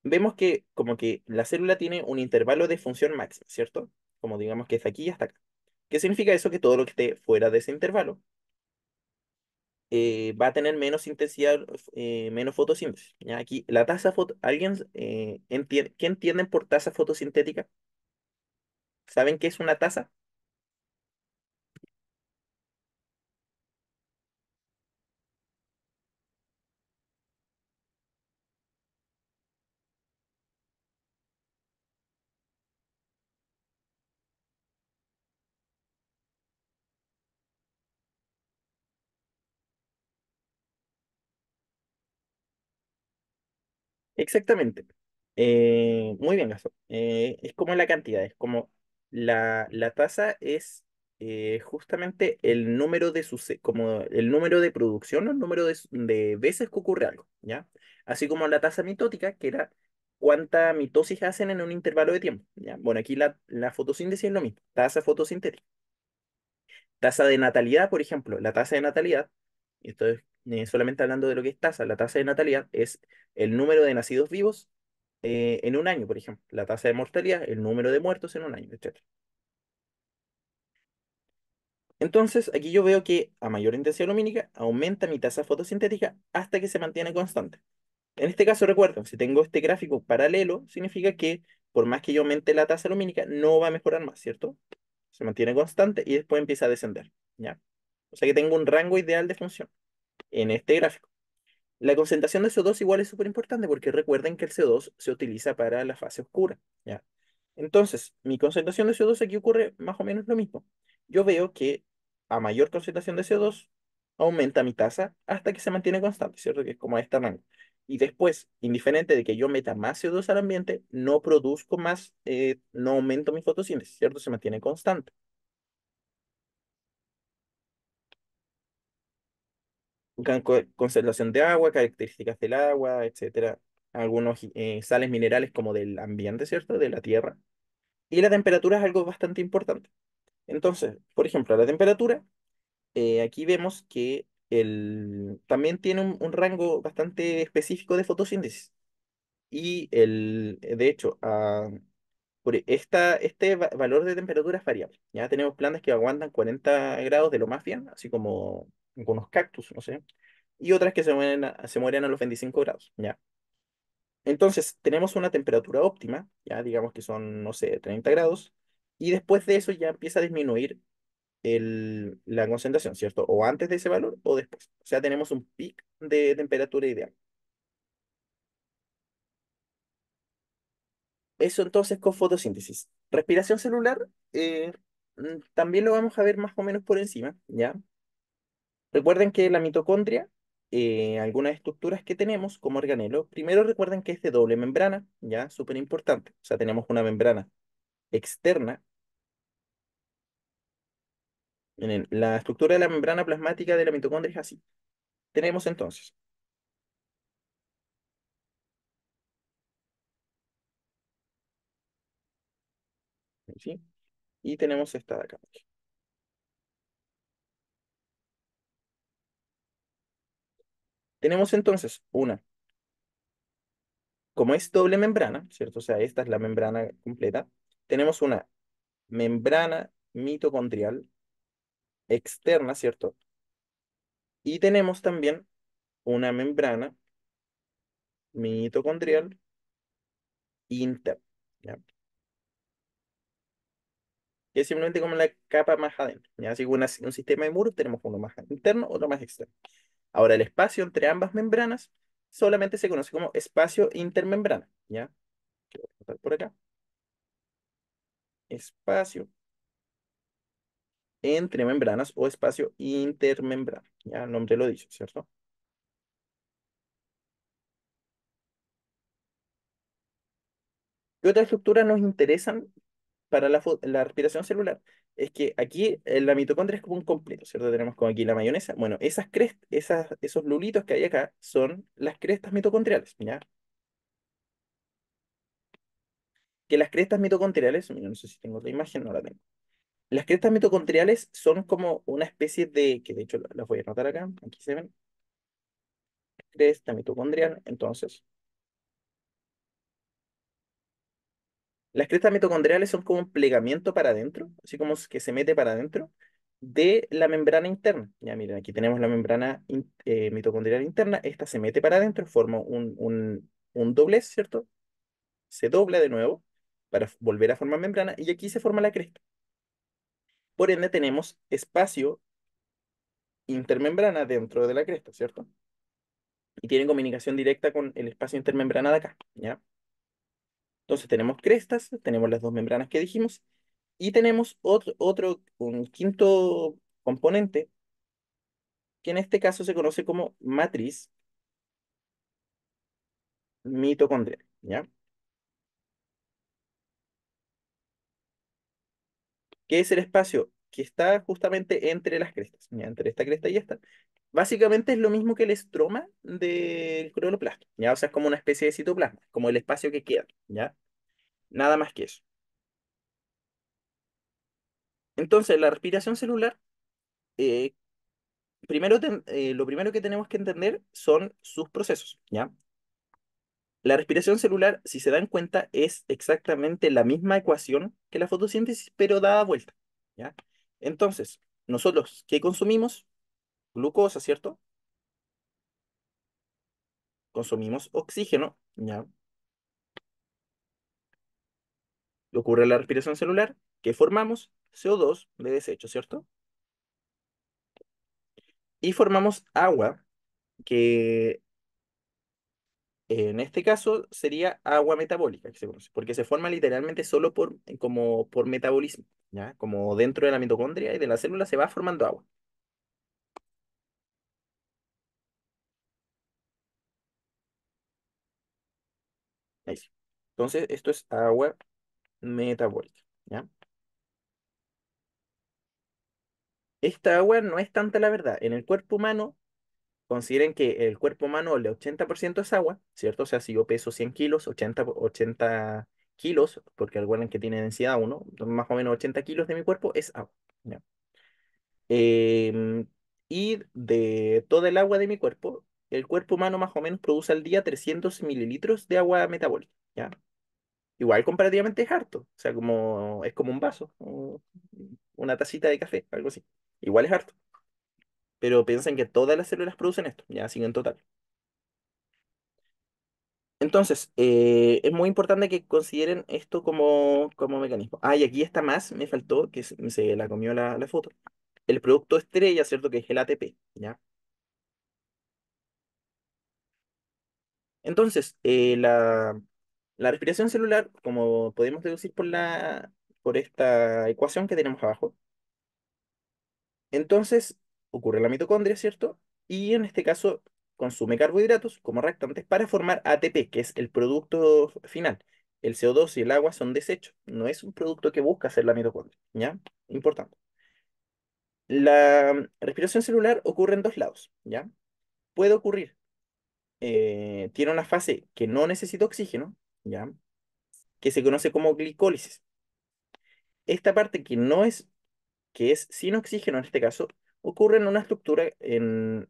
Vemos que como que la célula tiene un intervalo de función máxima, ¿cierto? Como digamos que es de aquí hasta acá. ¿Qué significa eso? Que todo lo que esté fuera de ese intervalo va a tener menos intensidad, menos fotosíntesis. ¿Ya? Aquí la tasa foto, ¿alguien entiende, qué entienden por tasa fotosintética? ¿Saben qué es una tasa? Exactamente. Muy bien, Gastón. Es como la cantidad, es como la tasa es justamente el número de como el número de producción o el número de veces que ocurre algo, ¿ya? Así como la tasa mitótica, que era cuánta mitosis hacen en un intervalo de tiempo, ¿ya? Bueno, aquí la fotosíntesis es lo mismo, tasa fotosintética. Tasa de natalidad, por ejemplo, la tasa de natalidad, y esto es solamente hablando de lo que es tasa, la tasa de natalidad es el número de nacidos vivos en un año, por ejemplo. La tasa de mortalidad, el número de muertos en un año, etcétera. Entonces, aquí yo veo que a mayor intensidad lumínica aumenta mi tasa fotosintética hasta que se mantiene constante. En este caso, recuerden, si tengo este gráfico paralelo, significa que por más que yo aumente la tasa lumínica, no va a mejorar más, ¿cierto? Se mantiene constante y después empieza a descender, ¿ya? O sea que tengo un rango ideal de función en este gráfico. La concentración de CO2 igual es súper importante porque recuerden que el CO2 se utiliza para la fase oscura, ¿ya? Entonces, mi concentración de CO2 aquí ocurre más o menos lo mismo. Yo veo que a mayor concentración de CO2 aumenta mi tasa hasta que se mantiene constante, ¿cierto? Que es como esta rango. Y después, indiferente de que yo meta más CO2 al ambiente, no produzco más, no aumento mi fotosíntesis, ¿cierto? Se mantiene constante. Concentración de agua, características del agua, etcétera. Algunos sales minerales como del ambiente, ¿cierto? De la tierra. Y la temperatura es algo bastante importante. Entonces, por ejemplo, la temperatura, aquí vemos que también tiene un rango bastante específico de fotosíntesis. Y de hecho, este valor de temperatura es variable. Ya tenemos plantas que aguantan 40 grados de lo más bien, así como algunos cactus, no sé, y otras que se mueren a los 25 grados, ¿ya? Entonces, tenemos una temperatura óptima, ya digamos que son, no sé, 30 grados, y después de eso ya empieza a disminuir la concentración, ¿cierto? O antes de ese valor o después. O sea, tenemos un pic de temperatura ideal. Eso entonces con fotosíntesis. Respiración celular, también lo vamos a ver más o menos por encima, ¿ya? Recuerden que la mitocondria, algunas estructuras que tenemos como organelo, primero recuerden que es de doble membrana, ¿ya? Súper importante. O sea, tenemos una membrana externa. Miren, la estructura de la membrana plasmática de la mitocondria es así. Tenemos entonces, ¿sí? Y tenemos esta de acá. Tenemos entonces como es doble membrana, ¿cierto? O sea, esta es la membrana completa. Tenemos una membrana mitocondrial externa, ¿cierto? Y tenemos también una membrana mitocondrial interna, ¿ya? Que es simplemente como la capa más adentro, ¿ya? Así que un sistema de muros tenemos uno más interno, otro más externo. Ahora, el espacio entre ambas membranas solamente se conoce como espacio intermembrana, ¿ya? Que voy a anotar por acá. Espacio entre membranas o espacio intermembrana. Ya el nombre lo dice, ¿cierto? ¿Qué otras estructuras nos interesan para la respiración celular? Es que aquí la mitocondria es como un completo, ¿cierto? Tenemos como aquí la mayonesa. Bueno, esos lulitos que hay acá son las crestas mitocondriales, ¿ya? Que las crestas mitocondriales, mira, no sé si tengo otra imagen, no la tengo. Las crestas mitocondriales son como una especie de, que de hecho las voy a anotar acá, aquí se ven, cresta mitocondrial. Entonces, las crestas mitocondriales son como un plegamiento para adentro, así como que se mete para adentro de la membrana interna. Ya miren, aquí tenemos la membrana mitocondrial interna, esta se mete para adentro, forma un doblez, ¿cierto? Se dobla de nuevo para volver a formar membrana y aquí se forma la cresta. Por ende, tenemos espacio intermembrana dentro de la cresta, ¿cierto? Y tienen comunicación directa con el espacio intermembrana de acá, ¿ya? Entonces tenemos crestas, tenemos las dos membranas que dijimos, y tenemos un quinto componente, que en este caso se conoce como matriz mitocondrial, ¿ya? Que es el espacio que está justamente entre las crestas, ¿ya? Entre esta cresta y esta. Básicamente es lo mismo que el estroma del cloroplasto, ¿ya? O sea, es como una especie de citoplasma, como el espacio que queda, ¿ya? Nada más que eso. Entonces, la respiración celular, eh, lo primero que tenemos que entender son sus procesos, ¿ya? La respiración celular, si se dan cuenta, es exactamente la misma ecuación que la fotosíntesis, pero dada vuelta, ¿ya? Entonces, nosotros, ¿qué consumimos? Glucosa, ¿cierto? Consumimos oxígeno, ¿ya? Ocurre la respiración celular, que formamos CO2 de desecho, ¿cierto? Y formamos agua, que en este caso sería agua metabólica, que se conoce, porque se forma literalmente solo como por metabolismo, ¿ya? Como dentro de la mitocondria y de la célula se va formando agua. Ahí sí. Entonces, esto es agua metabólica, ¿ya? Esta agua no es tanta la verdad. En el cuerpo humano, consideren que el cuerpo humano, el 80% es agua, ¿cierto? O sea, si yo peso 100 kilos, 80 kilos, porque recuerden que tiene densidad uno, más o menos 80 kilos de mi cuerpo es agua, ¿ya? Em, y de toda el agua de mi cuerpo, el cuerpo humano más o menos produce al día 300 mililitros de agua metabólica, ¿ya? Igual comparativamente es harto, o sea, es como un vaso, o una tacita de café, algo así. Igual es harto, pero piensen que todas las células producen esto, ya así en total. Entonces, es muy importante que consideren esto como mecanismo. Ah, y aquí está más, me faltó, que se la comió la foto. El producto estrella, ¿cierto? Que es el ATP, ¿ya? Entonces, la respiración celular, como podemos deducir por esta ecuación que tenemos abajo, entonces ocurre en la mitocondria, ¿cierto? Y en este caso consume carbohidratos como reactantes para formar ATP, que es el producto final. El CO2 y el agua son desechos, no es un producto que busca hacer la mitocondria, ¿ya? Importante. La respiración celular ocurre en dos lados, ¿ya? Puede ocurrir, tiene una fase que no necesita oxígeno, ¿ya? Que se conoce como glicólisis. Esta parte que es sin oxígeno en este caso, ocurre en una estructura,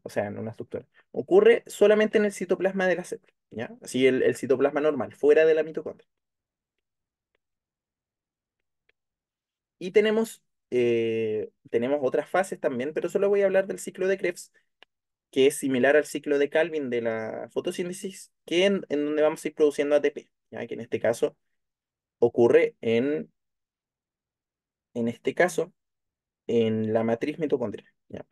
o sea, en una estructura, ocurre solamente en el citoplasma de la célula, ¿ya? Así el citoplasma normal, fuera de la mitocondria. Y tenemos otras fases también, pero solo voy a hablar del ciclo de Krebs, que es similar al ciclo de Calvin de la fotosíntesis, en donde vamos a ir produciendo ATP, ¿ya? Que en este caso ocurre en este caso, en la matriz mitocondrial, ¿ya?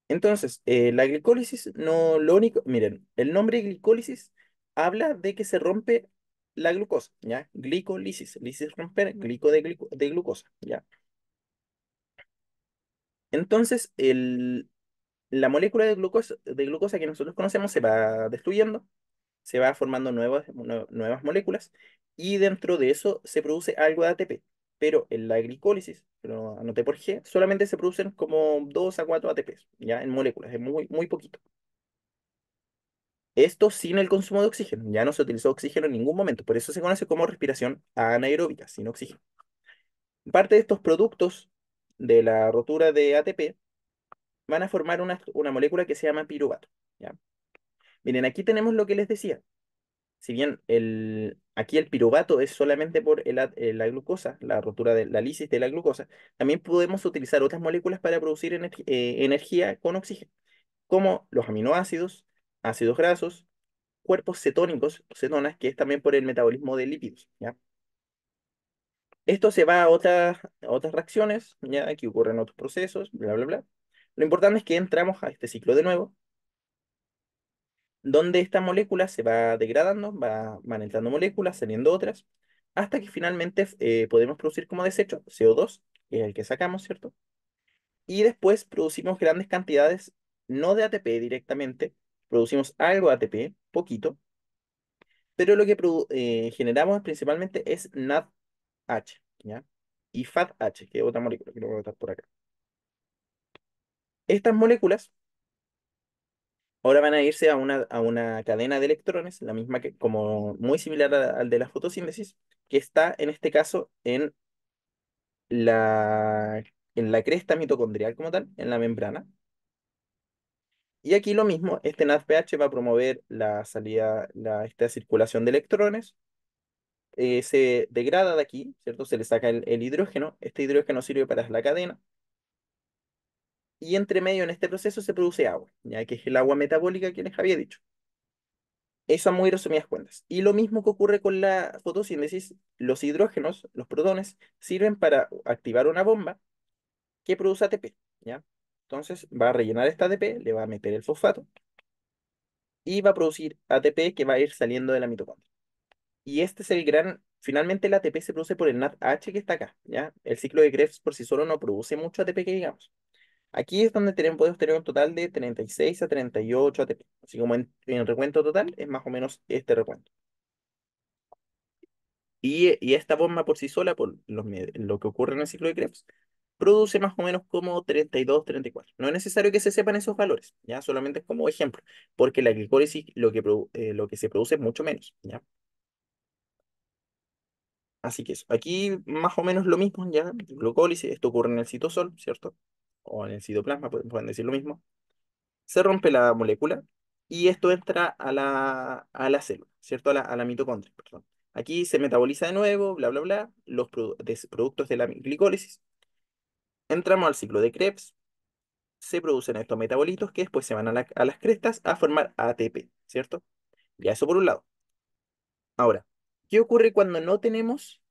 Entonces, la glicólisis, no, lo único, miren, el nombre glicólisis habla de que se rompe la glucosa, ¿ya? Glicólisis, lisis romper, de glucosa, ¿ya? Entonces, la molécula de glucosa que nosotros conocemos se va destruyendo, se va formando nuevas moléculas y dentro de eso se produce algo de ATP. Pero en la glicólisis, que lo anoté por G, solamente se producen como 2 a 4 ATPs, ¿ya? En moléculas, es muy, muy poquito. Esto sin el consumo de oxígeno. Ya no se utilizó oxígeno en ningún momento. Por eso se conoce como respiración anaeróbica, sin oxígeno. Parte de estos productos de la rotura de ATP van a formar una molécula que se llama piruvato. ¿Ya? Miren, aquí tenemos lo que les decía. Si bien aquí el piruvato es solamente por la glucosa, la rotura de la lisis de la glucosa, también podemos utilizar otras moléculas para producir energía con oxígeno, como los aminoácidos, ácidos grasos, cuerpos cetónicos, cetonas, que es también por el metabolismo de lípidos, ¿ya? Esto se va a otras reacciones, ¿ya? Que ocurren en otros procesos, bla, bla, bla. Lo importante es que entramos a este ciclo de nuevo, donde esta molécula se va degradando, van entrando moléculas, saliendo otras, hasta que finalmente podemos producir como desecho CO2, que es el que sacamos, ¿cierto? Y después producimos grandes cantidades, no de ATP directamente, producimos algo de ATP, poquito, pero lo que generamos principalmente es NADH, ¿ya? Y FADH, que es otra molécula que lo voy a botar por acá. Estas moléculas ahora van a irse a una cadena de electrones, la misma que, como muy similar al de la fotosíntesis, que está en este caso la, en la cresta mitocondrial como tal, en la membrana. Y aquí lo mismo, este NADPH va a promover la salida, esta circulación de electrones, se degrada de aquí, ¿cierto? Se le saca el hidrógeno, este hidrógeno sirve para la cadena, y entre medio en este proceso se produce agua, ya que es el agua metabólica que les había dicho. Eso a muy resumidas cuentas. Y lo mismo que ocurre con la fotosíntesis, los hidrógenos, los protones, sirven para activar una bomba que produce ATP, ¿ya? Entonces va a rellenar esta ATP, le va a meter el fosfato y va a producir ATP que va a ir saliendo de la mitocondria. Y este es el gran, finalmente el ATP se produce por el NADH que está acá, ¿ya? El ciclo de Krebs por sí solo no produce mucho ATP que digamos. Aquí es donde podemos tener un total de 36 a 38 ATP. Así como en el recuento total es más o menos este recuento. Y esta bomba por sí sola, por lo que ocurre en el ciclo de Krebs, produce más o menos como 32, 34. No es necesario que se sepan esos valores, ¿ya? Solamente es como ejemplo, porque la glicólisis lo que se produce es mucho menos, ¿ya? Así que eso. Aquí más o menos lo mismo, ¿ya? Glucólisis, esto ocurre en el citosol, ¿cierto? O en el citoplasma, pueden decir lo mismo. Se rompe la molécula y esto entra a la célula, ¿cierto? A la mitocondria, perdón. Aquí se metaboliza de nuevo, bla, bla, bla, los productos de la glicólisis. Entramos al ciclo de Krebs, se producen estos metabolitos que después se van a las crestas a formar ATP, ¿cierto? Ya eso por un lado. Ahora, ¿qué ocurre cuando no tenemos,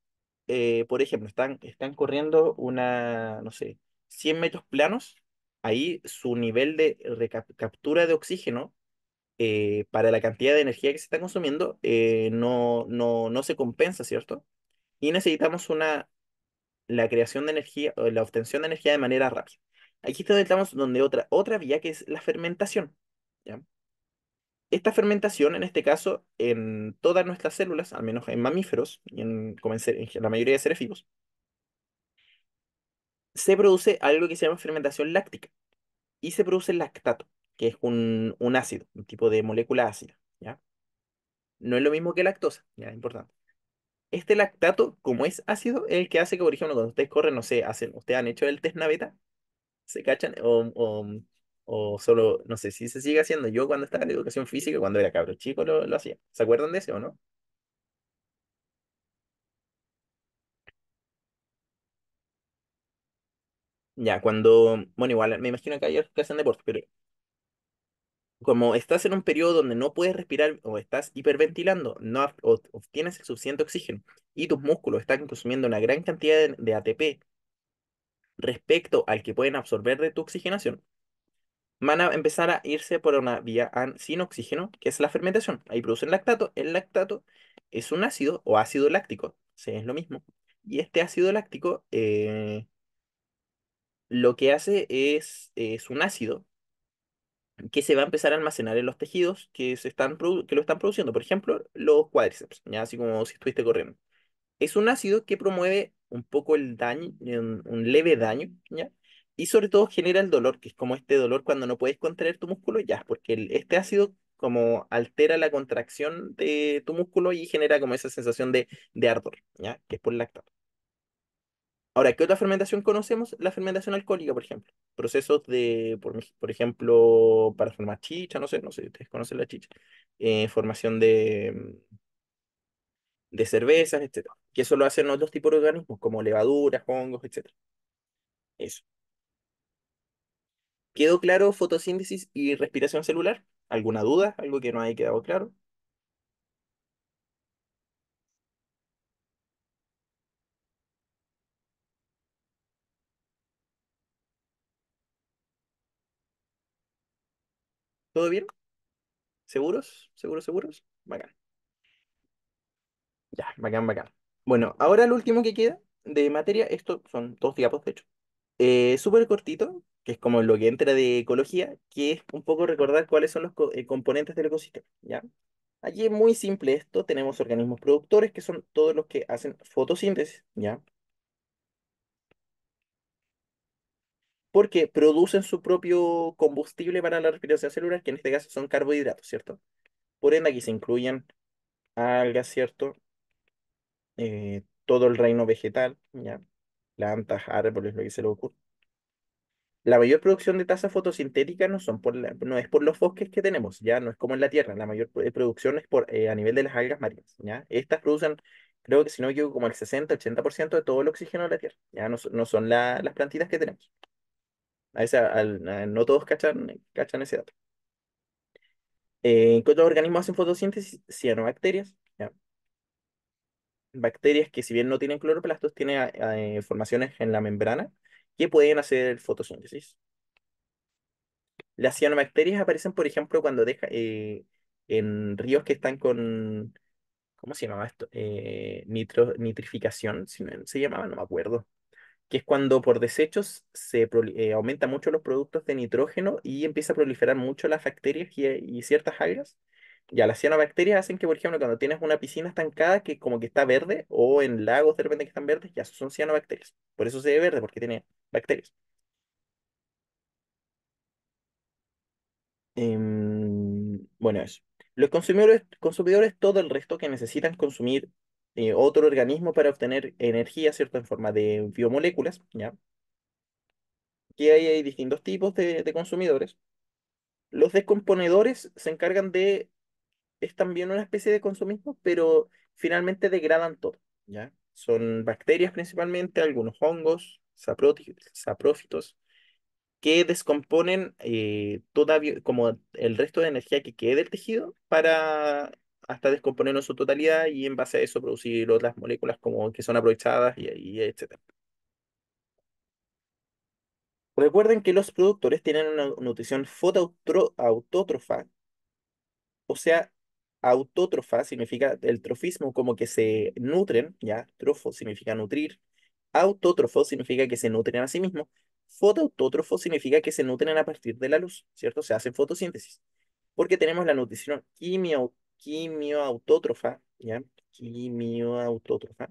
por ejemplo, están corriendo no sé, 100 metros planos? Ahí su nivel de captura de oxígeno para la cantidad de energía que se está consumiendo no se compensa, ¿cierto? Y necesitamos la creación de energía o la obtención de energía de manera rápida. Aquí está estamos donde otra vía que es la fermentación, ¿ya? Esta fermentación, en este caso, en todas nuestras células, al menos en mamíferos y en la mayoría de seres vivos, se produce algo que se llama fermentación láctica y se produce lactato, que es un ácido, un tipo de molécula ácida, ¿ya? No es lo mismo que lactosa, ya, importante. Este lactato, como es ácido, es el que hace que, por ejemplo, cuando ustedes corren, no sé, ustedes han hecho el test naveta, ¿se cachan? O solo, no sé si se sigue haciendo. Yo cuando estaba en educación física, cuando era cabro chico, lo hacía. ¿Se acuerdan de ese o no? Ya, bueno, igual, me imagino que hay otros que hacen deporte, pero como estás en un periodo donde no puedes respirar o estás hiperventilando, no obtienes el suficiente oxígeno y tus músculos están consumiendo una gran cantidad de ATP respecto al que pueden absorber de tu oxigenación, van a empezar a irse por una vía sin oxígeno, que es la fermentación. Ahí producen lactato. El lactato es un ácido o ácido láctico, sí, es lo mismo. Y este ácido láctico lo que hace es un ácido que se va a empezar a almacenar en los tejidos que lo están produciendo. Por ejemplo, los cuádriceps, ya así como si estuviste corriendo. Es un ácido que promueve un poco el daño, un leve daño, ¿ya? Y sobre todo genera el dolor, que es como este dolor cuando no puedes contraer tu músculo, ya, porque este ácido como altera la contracción de tu músculo y genera como esa sensación de ardor, ¿ya? Que es por lactato. Ahora, ¿qué otra fermentación conocemos? La fermentación alcohólica, por ejemplo. Procesos por ejemplo, para formar chicha, no sé si ustedes conocen la chicha. Formación de cervezas, etcétera. Que eso lo hacen otros tipos de organismos, como levaduras, hongos, etcétera. Eso. ¿Quedó claro fotosíntesis y respiración celular? ¿Alguna duda? ¿Algo que no haya quedado claro? ¿Todo bien? ¿Seguros? ¿Seguros, seguros? Bacán. Ya, bacán, bacán. Bueno, ahora lo último que queda de materia, esto son dos diapos, de hecho. Súper cortito, que es como lo que entra de ecología, que es un poco recordar cuáles son los componentes del ecosistema, ¿ya? Aquí es muy simple esto, tenemos organismos productores, que son todos los que hacen fotosíntesis, ¿ya? Porque producen su propio combustible para la respiración celular, que en este caso son carbohidratos, ¿cierto? Por ende, aquí se incluyen algas, ¿cierto? Todo el reino vegetal, ¿ya? Plantas, árboles, lo que se le ocurra. La mayor producción de tasa fotosintética no es por los bosques que tenemos, ya no es como en la Tierra, la mayor producción es a nivel de las algas marinas, ¿ya? Estas producen, creo que si no me equivoco, como el 60-80% de todo el oxígeno de la Tierra, ya no son las plantitas que tenemos. A veces no todos cachan ese dato. ¿Qué otros organismos hacen fotosíntesis? Cianobacterias, ¿ya? Bacterias que si bien no tienen cloroplastos, tienen formaciones en la membrana que pueden hacer fotosíntesis. Las cianobacterias aparecen, por ejemplo, cuando en ríos que están con, ¿cómo se llamaba esto? Nitrificación, si se llamaba, no me acuerdo. Que es cuando por desechos aumenta mucho los productos de nitrógeno y empieza a proliferar mucho las bacterias y ciertas algas. Ya las cianobacterias hacen que, por ejemplo, cuando tienes una piscina estancada que como que está verde, o en lagos de repente que están verdes, ya son cianobacterias. Por eso se ve verde, porque tiene bacterias. Bueno, eso. Los consumidores, todo el resto que necesitan consumir otro organismo para obtener energía, ¿cierto? En forma de biomoléculas, ¿ya? Que hay distintos tipos de consumidores. Los descomponedores se encargan es también una especie de consumismo, pero finalmente degradan todo, ¿ya? Son bacterias principalmente, algunos hongos, saprófitos, que descomponen como el resto de energía que quede del tejido para hasta descomponerlo en su totalidad y en base a eso producir otras moléculas como que son aprovechadas y etcétera. Recuerden que los productores tienen una nutrición fotoautótrofa, o sea, autótrofa significa el trofismo, como que se nutren, ya, trofo significa nutrir, autótrofo significa que se nutren a sí mismos, fotoautótrofo significa que se nutren a partir de la luz, ¿cierto? Se hace fotosíntesis, porque tenemos la nutrición quimioautótrofa, ¿ya? Quimioautótrofa,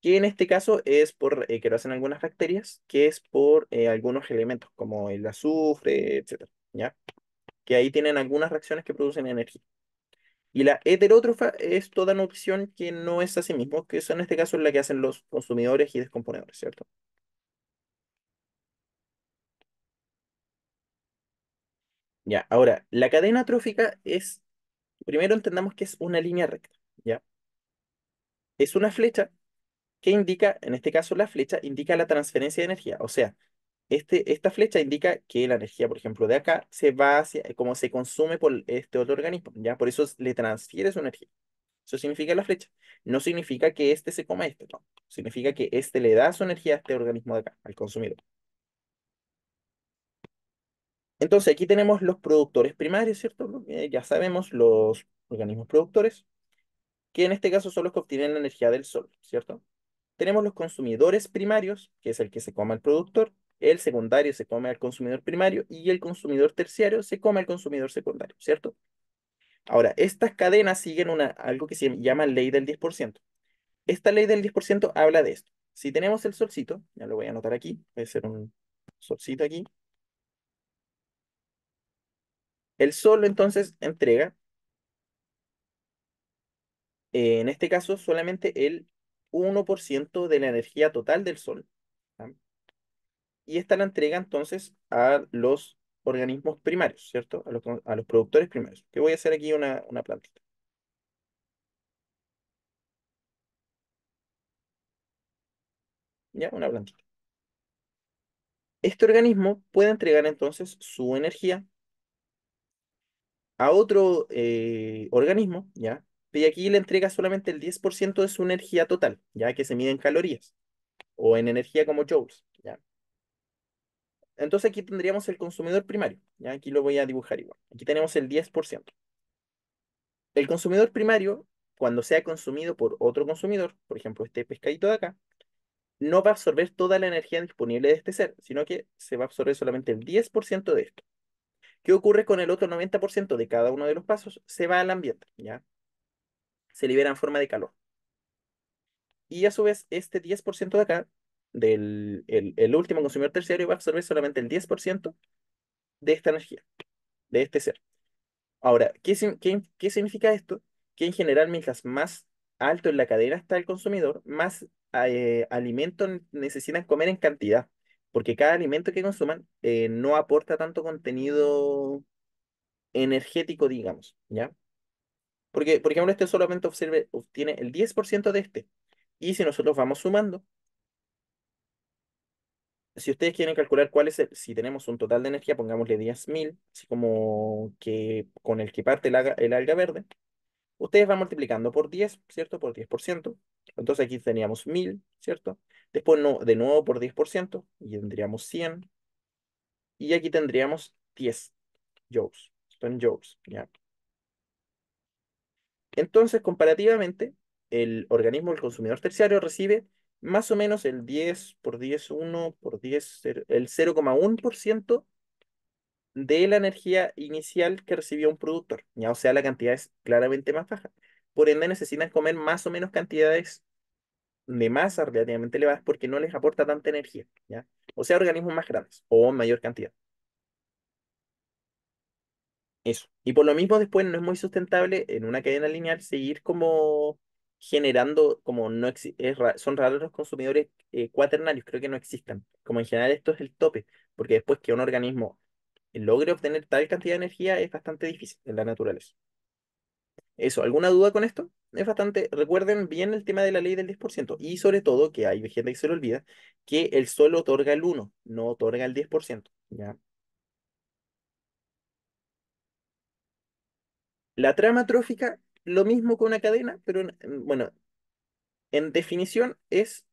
que en este caso es que lo hacen algunas bacterias, que es por algunos elementos como el azufre, etcétera, ¿ya? Que ahí tienen algunas reacciones que producen energía. Y la heterótrofa es toda nutrición que no es a sí mismo, que es en este caso la que hacen los consumidores y descomponedores, ¿cierto? Ya, ahora, la cadena trófica primero entendamos que es una línea recta, ¿ya? Es una flecha que indica, en este caso la flecha, indica la transferencia de energía, o sea, esta flecha indica que la energía, por ejemplo, de acá se va hacia, como se consume por este otro organismo, ¿ya? Por eso le transfiere su energía. Eso significa la flecha. No significa que este se coma este, no. Significa que este le da su energía a este organismo de acá, al consumidor. Entonces, aquí tenemos los productores primarios, ¿cierto? Ya sabemos, los organismos productores, que en este caso son los que obtienen la energía del sol, ¿cierto? Tenemos los consumidores primarios, que es el que se come al productor, el secundario se come al consumidor primario y el consumidor terciario se come al consumidor secundario, ¿cierto? Ahora, estas cadenas siguen algo que se llama ley del 10%. Esta ley del 10% habla de esto. Si tenemos el solcito, ya lo voy a anotar aquí, voy a hacer un solcito aquí. El Sol entonces entrega, en este caso, solamente el 1% de la energía total del Sol. ¿Ya? Y esta la entrega entonces a los organismos primarios, ¿cierto? A los productores primarios. Que voy a hacer aquí una plantita, ¿ya? Una plantita. Este organismo puede entregar entonces su energía a otro organismo, ¿ya? Y aquí le entrega solamente el 10% de su energía total, ya que se mide en calorías o en energía como joules, ¿ya? Entonces aquí tendríamos el consumidor primario, ¿ya? Aquí lo voy a dibujar igual. Aquí tenemos el 10%. El consumidor primario, cuando sea consumido por otro consumidor, por ejemplo, este pescadito de acá, no va a absorber toda la energía disponible de este ser, sino que se va a absorber solamente el 10% de esto. ¿Qué ocurre con el otro 90% de cada uno de los pasos? Se va al ambiente, ¿ya? Se libera en forma de calor. Y a su vez, este 10% de acá, el último consumidor terciario, va a absorber solamente el 10% de esta energía, de este ser. Ahora, ¿qué significa esto? Que en general, mientras más alto en la cadena está el consumidor, más alimento necesitan comer en cantidad, porque cada alimento que consuman no aporta tanto contenido energético, digamos, ¿ya? Porque, por ejemplo, este solamente obtiene el 10% de este. Y si nosotros vamos sumando, si ustedes quieren calcular cuál es si tenemos un total de energía, pongámosle 10.000, así como que con el que parte el alga verde, ustedes van multiplicando por 10, ¿cierto? Por 10%. Entonces aquí teníamos 1.000, ¿cierto? Después no, de nuevo por 10%, y tendríamos 100. Y aquí tendríamos 10 joules. Son joules, ¿ya? Entonces, comparativamente, el organismo, el consumidor terciario, recibe más o menos el 10 por 10 1 por 10 el 0,1% de la energía inicial que recibió un productor, ¿ya? O sea, la cantidad es claramente más baja. Por ende, necesitan comer más o menos cantidades de masa relativamente elevadas porque no les aporta tanta energía, ¿ya? O sea, organismos más grandes o en mayor cantidad. Eso. Y por lo mismo después no es muy sustentable en una cadena lineal seguir como generando, como no son raros los consumidores cuaternarios, creo que no existan. Como en general esto es el tope, porque después que un organismo logre obtener tal cantidad de energía es bastante difícil en la naturaleza. Eso, ¿alguna duda con esto? Es bastante, recuerden bien el tema de la ley del 10% y sobre todo que hay gente que se le olvida que el sol otorga el 1, no otorga el 10%, ¿ya? La trama trófica, lo mismo con una cadena, pero bueno, en definición es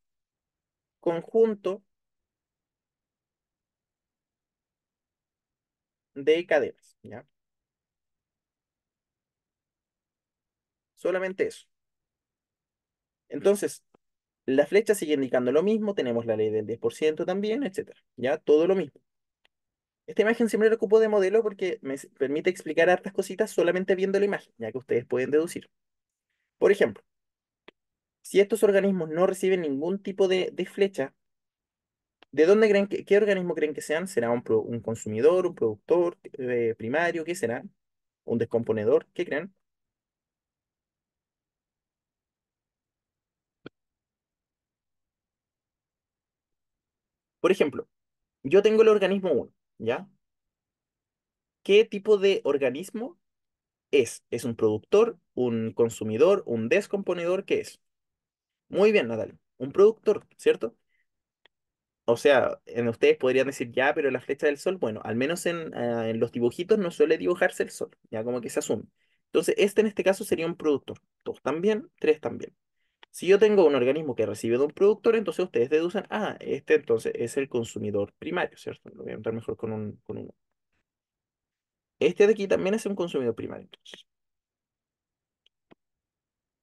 conjunto de cadenas, ¿ya? Solamente eso. Entonces, la flecha sigue indicando lo mismo, tenemos la ley del 10% también, etcétera, ¿ya? Todo lo mismo. Esta imagen siempre la ocupo de modelo porque permite explicar hartas cositas solamente viendo la imagen, ya que ustedes pueden deducir. Por ejemplo, si estos organismos no reciben ningún tipo de flecha, ¿de dónde creen qué organismo creen que sean? ¿Será un consumidor, un productor primario? ¿Qué será? ¿Un descomponedor? ¿Qué creen? Por ejemplo, yo tengo el organismo uno, ¿ya? ¿Qué tipo de organismo es? ¿Es un productor, un consumidor, un descomponedor? ¿Qué es? Muy bien, Nadal. Un productor, ¿cierto? O sea, en ustedes podrían decir ya, pero la flecha del sol, bueno, al menos en los dibujitos no suele dibujarse el sol, ya como que se asume. Entonces, este en este caso sería un productor. Dos también, tres también. Si yo tengo un organismo que recibe de un productor, entonces ustedes deducen, ah, este entonces es el consumidor primario, ¿cierto? Lo voy a entrar mejor con uno. Este de aquí también es un consumidor primario, entonces.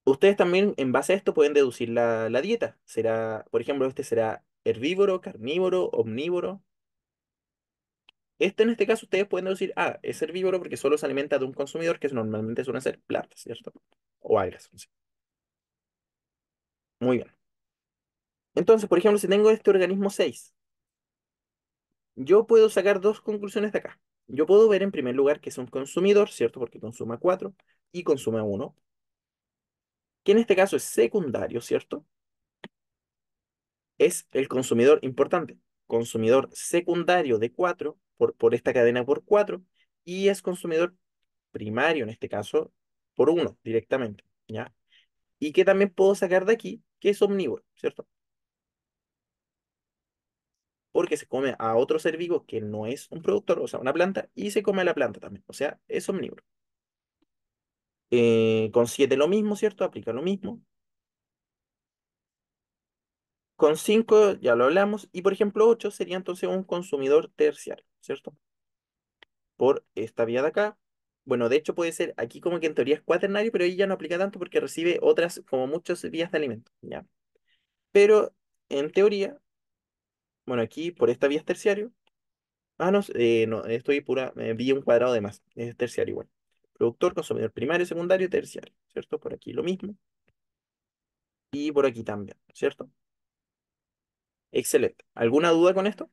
Ustedes también, en base a esto, pueden deducir la dieta. Será, por ejemplo, este será herbívoro, carnívoro, omnívoro. Este, en este caso, ustedes pueden deducir, ah, es herbívoro porque solo se alimenta de un consumidor que normalmente suelen ser plantas, ¿cierto? O algas. No sé. Muy bien. Entonces, por ejemplo, si tengo este organismo 6, yo puedo sacar dos conclusiones de acá. yo puedo ver en primer lugar que es un consumidor, ¿cierto? Porque consuma 4 y consume uno, que en este caso es secundario, ¿cierto? Es el consumidor importante, consumidor secundario de 4 por esta cadena por 4 y es consumidor primario en este caso por uno directamente, ¿ya? Y que también puedo sacar de aquí que es omnívoro, ¿cierto? Porque se come a otro ser vivo que no es un productor, o sea, una planta, y se come a la planta también, o sea, es omnívoro. Con 7 lo mismo, ¿cierto? Aplica lo mismo. Con 5 ya lo hablamos, y por ejemplo 8 sería entonces un consumidor terciario, ¿cierto? Por esta vía de acá. Bueno, de hecho puede ser aquí como que en teoría es cuaternario, pero ahí ya no aplica tanto porque recibe otras, como muchas vías de alimento, ¿ya? Pero en teoría, bueno, aquí por esta vía es terciario. Ah, no, no, estoy pura, vi un cuadrado de más, es terciario igual. Productor, consumidor primario, secundario, terciario, ¿cierto? Por aquí lo mismo. Y por aquí también, ¿cierto? Excelente. ¿Alguna duda con esto?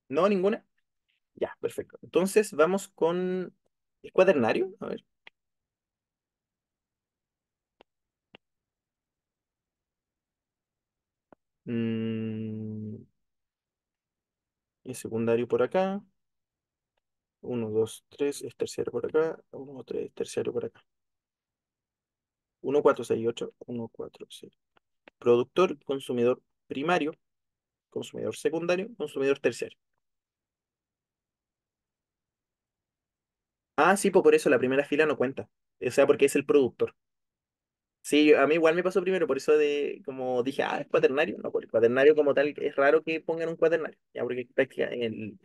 No, ninguna. Ya, perfecto. Entonces vamos con... ¿Es cuaternario? A ver. Mm, es secundario por acá. Uno, 2, 3 es terciario por acá. Uno, 3 terciario por acá. Uno, 4, 6, 8. Uno, 4, 6. Productor, consumidor primario, consumidor secundario, consumidor terciario. Ah, sí, pues por eso la primera fila no cuenta. O sea, porque es el productor. Sí, a mí igual me pasó primero, por eso de, como dije, ah, es cuaternario. No, por el cuaternario como tal, es raro que pongan un cuaternario, ya, porque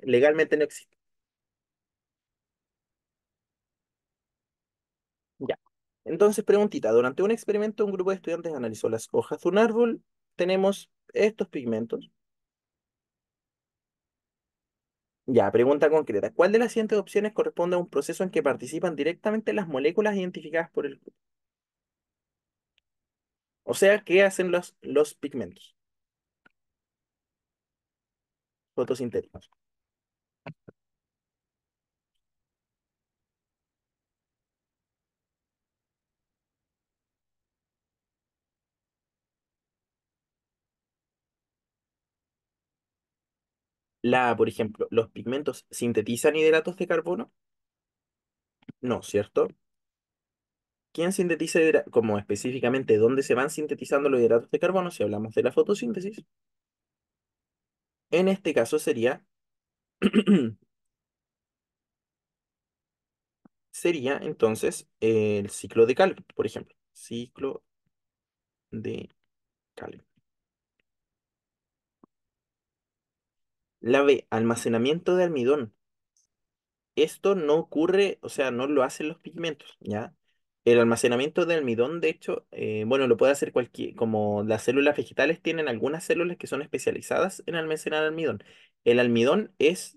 legalmente no existe. Ya. Entonces, preguntita, durante un experimento, un grupo de estudiantes analizó las hojas de un árbol. Tenemos estos pigmentos. Ya, pregunta concreta. ¿Cuál de las siguientes opciones corresponde a un proceso en que participan directamente las moléculas identificadas por el grupo? O sea, ¿qué hacen los pigmentos fotosintéticos? Por ejemplo, ¿los pigmentos sintetizan hidratos de carbono? No, ¿cierto? ¿Quién sintetiza como específicamente dónde se van sintetizando los hidratos de carbono si hablamos de la fotosíntesis? En este caso sería entonces el ciclo de Calvin, por ejemplo. Ciclo de Calvin. La B, almacenamiento de almidón. Esto no ocurre, o sea, no lo hacen los pigmentos, ¿ya? El almacenamiento de almidón, de hecho, bueno, lo puede hacer cualquier, como las células vegetales tienen algunas células que son especializadas en almacenar almidón. El almidón es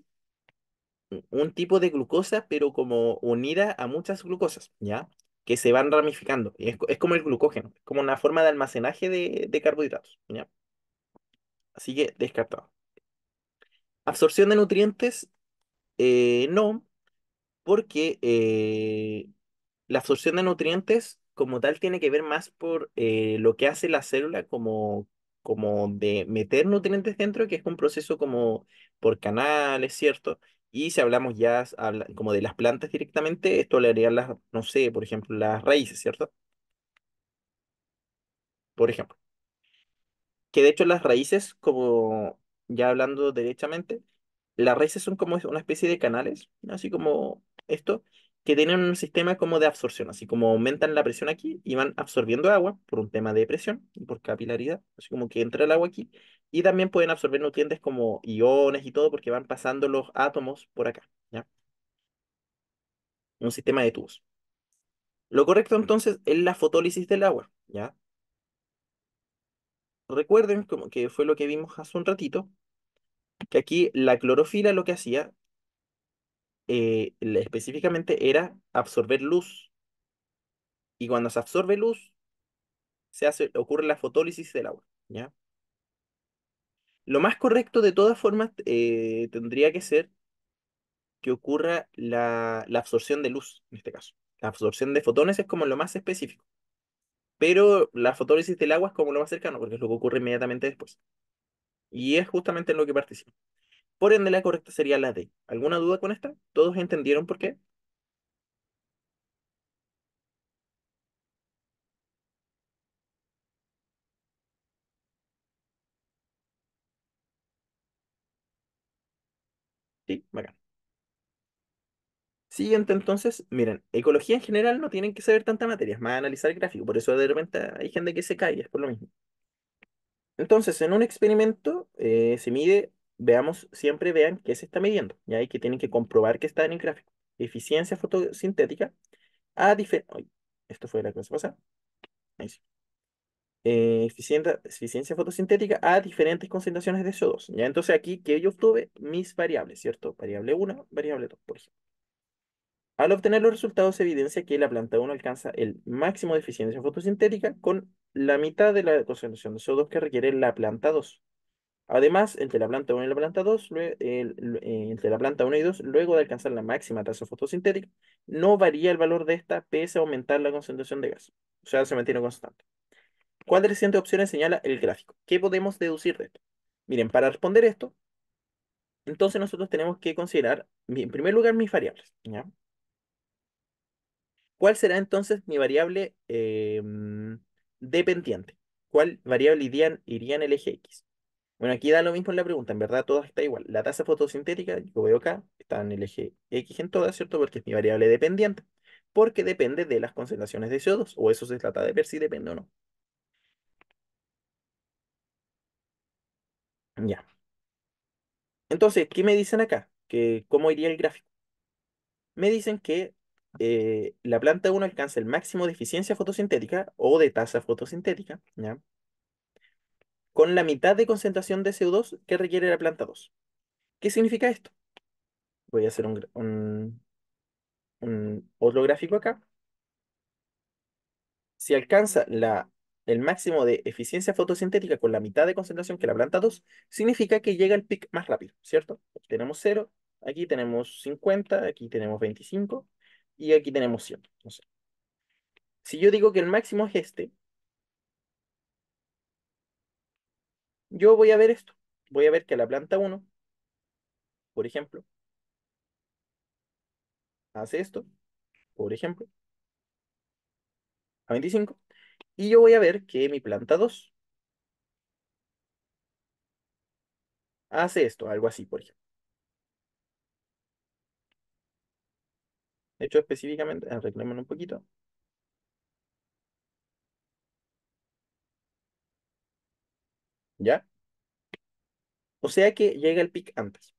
un tipo de glucosa, pero como unida a muchas glucosas, ¿ya? Que se van ramificando. Y es como el glucógeno, es como una forma de almacenaje de carbohidratos, ¿ya? Así que descartado. Absorción de nutrientes, no, porque la absorción de nutrientes como tal tiene que ver más por lo que hace la célula como de meter nutrientes dentro, que es un proceso como por canales, ¿cierto? Y si hablamos ya como de las plantas directamente, esto le harían las, no sé, por ejemplo, las raíces, ¿cierto? Por ejemplo. Que de hecho las raíces, como ya hablando derechamente, las raíces son como una especie de canales, ¿no? Así como esto, que tienen un sistema como de absorción, así como aumentan la presión aquí y van absorbiendo agua por un tema de presión y por capilaridad, así como que entra el agua aquí, y también pueden absorber nutrientes como iones y todo porque van pasando los átomos por acá, ¿ya? Un sistema de tubos. Lo correcto entonces es la fotólisis del agua, ¿ya? Recuerden como que fue lo que vimos hace un ratito, que aquí la clorofila lo que hacía específicamente era absorber luz. Y cuando se absorbe luz, ocurre la fotólisis del agua, ¿ya? Lo más correcto de todas formas tendría que ser que ocurra la absorción de luz, en este caso. La absorción de fotones es como lo más específico, pero la fotólisis del agua es como lo más cercano, porque es lo que ocurre inmediatamente después. Y es justamente en lo que participa. Por ende, la correcta sería la D. ¿Alguna duda con esta? ¿Todos entendieron por qué? Sí, bacán. Siguiente, entonces, miren, ecología en general no tienen que saber tanta materia, es más analizar el gráfico, por eso de repente hay gente que se cae, es por lo mismo. Entonces, en un experimento se mide, veamos, siempre vean qué se está midiendo, ya hay que tienen que comprobar que está en el gráfico. Eficiencia fotosintética a diferencia, esto fue la clase pasada, ahí sí. Eficiencia fotosintética a diferentes concentraciones de CO2. Ya, entonces aquí que yo obtuve mis variables, ¿cierto? Variable uno, variable 2, por ejemplo. Al obtener los resultados, se evidencia que la planta uno alcanza el máximo de eficiencia fotosintética con la mitad de la concentración de CO2 que requiere la planta 2. Además, entre la planta uno y la planta 2, entre la planta uno y 2, luego de alcanzar la máxima tasa fotosintética, no varía el valor de esta pese a aumentar la concentración de gas. O sea, se mantiene constante. ¿Cuál de las siguientes opciones señala el gráfico? ¿Qué podemos deducir de esto? Miren, para responder esto, entonces nosotros tenemos que considerar, en primer lugar, mis variables, ¿ya? ¿Cuál será entonces mi variable dependiente? ¿Cuál variable iría en el eje X? Bueno, aquí da lo mismo en la pregunta, en verdad todo está igual. La tasa fotosintética, yo veo acá, está en el eje X en todas, ¿cierto? Porque es mi variable dependiente, porque depende de las concentraciones de CO2, o eso se trata de ver si depende o no. Ya. Entonces, ¿qué me dicen acá? Que, ¿cómo iría el gráfico? Me dicen que la planta uno alcanza el máximo de eficiencia fotosintética o de tasa fotosintética, ¿ya? Con la mitad de concentración de CO2 que requiere la planta 2. ¿Qué significa esto? Voy a hacer un otro gráfico acá. Si alcanza el máximo de eficiencia fotosintética con la mitad de concentración que la planta 2, significa que llega al pic más rápido, ¿cierto? Aquí tenemos 0, aquí tenemos 50, aquí tenemos 25 y aquí tenemos 100. No sé. Si yo digo que el máximo es este, yo voy a ver esto. Voy a ver que la planta uno, por ejemplo, hace esto, por ejemplo, a 25. Y yo voy a ver que mi planta 2 hace esto, algo así, por ejemplo. De hecho, específicamente, arreglémoslo un poquito, ¿ya? O sea que llega el pic antes.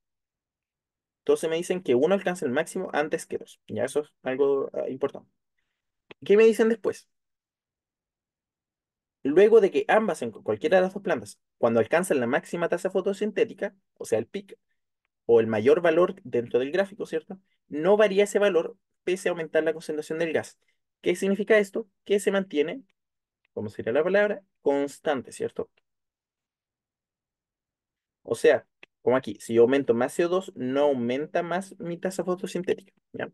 Entonces me dicen que uno alcanza el máximo antes que dos. Ya eso es algo importante. ¿Qué me dicen después? Luego de que ambas, en cualquiera de las dos plantas, cuando alcanzan la máxima tasa fotosintética, o sea, el pic, o el mayor valor dentro del gráfico, ¿cierto? No varía ese valor pese a aumentar la concentración del gas. ¿Qué significa esto? Que se mantiene, como sería la palabra, constante, ¿cierto? O sea, como aquí, si yo aumento más CO2, no aumenta más mi tasa fotosintética, ¿ya?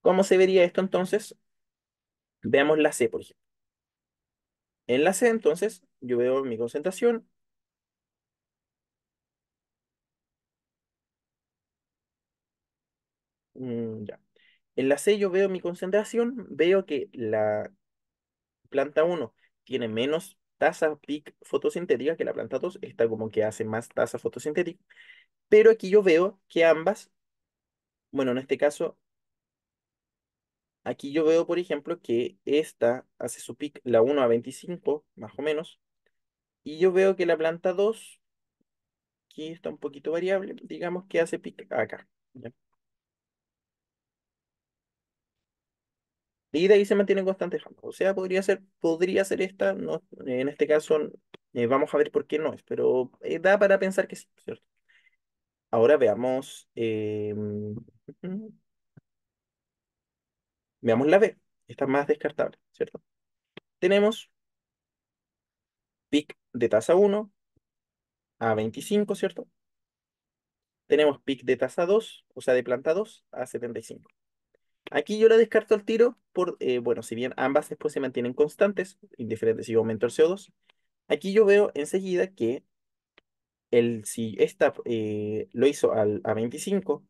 ¿Cómo se vería esto entonces? Veamos la C, por ejemplo. En la C, entonces, yo veo mi concentración, ya. En la C yo veo mi concentración, veo que la planta uno tiene menos tasa peak fotosintética que la planta 2, esta como que hace más tasa fotosintética, pero aquí yo veo que ambas, bueno, en este caso, aquí yo veo, por ejemplo, que esta hace su peak la uno a 25 más o menos, y yo veo que la planta 2 aquí está un poquito variable, digamos que hace peak acá, ¿ya? Y de ahí se mantiene constante rango. O sea, podría ser esta, no, en este caso vamos a ver por qué no es, pero da para pensar que sí, ¿cierto? Ahora veamos, veamos la B, esta es más descartable, ¿cierto? Tenemos pic de tasa 1 a 25, ¿cierto? Tenemos pic de tasa 2, o sea, de planta 2 a 75. Aquí yo la descarto al tiro bueno, si bien ambas después se mantienen constantes, indiferente si yo aumento el CO2, aquí yo veo enseguida que si esta lo hizo a 25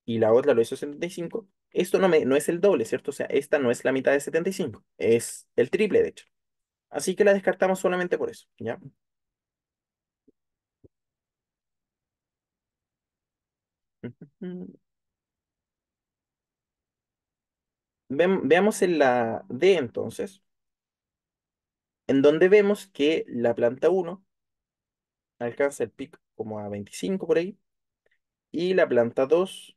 y la otra lo hizo a 75, esto no es el doble, ¿cierto? O sea, esta no es la mitad de 75, es el triple, de hecho. Así que la descartamos solamente por eso, ¿ya? Veamos en la D entonces, en donde vemos que la planta uno alcanza el pico como a 25 por ahí, y la planta 2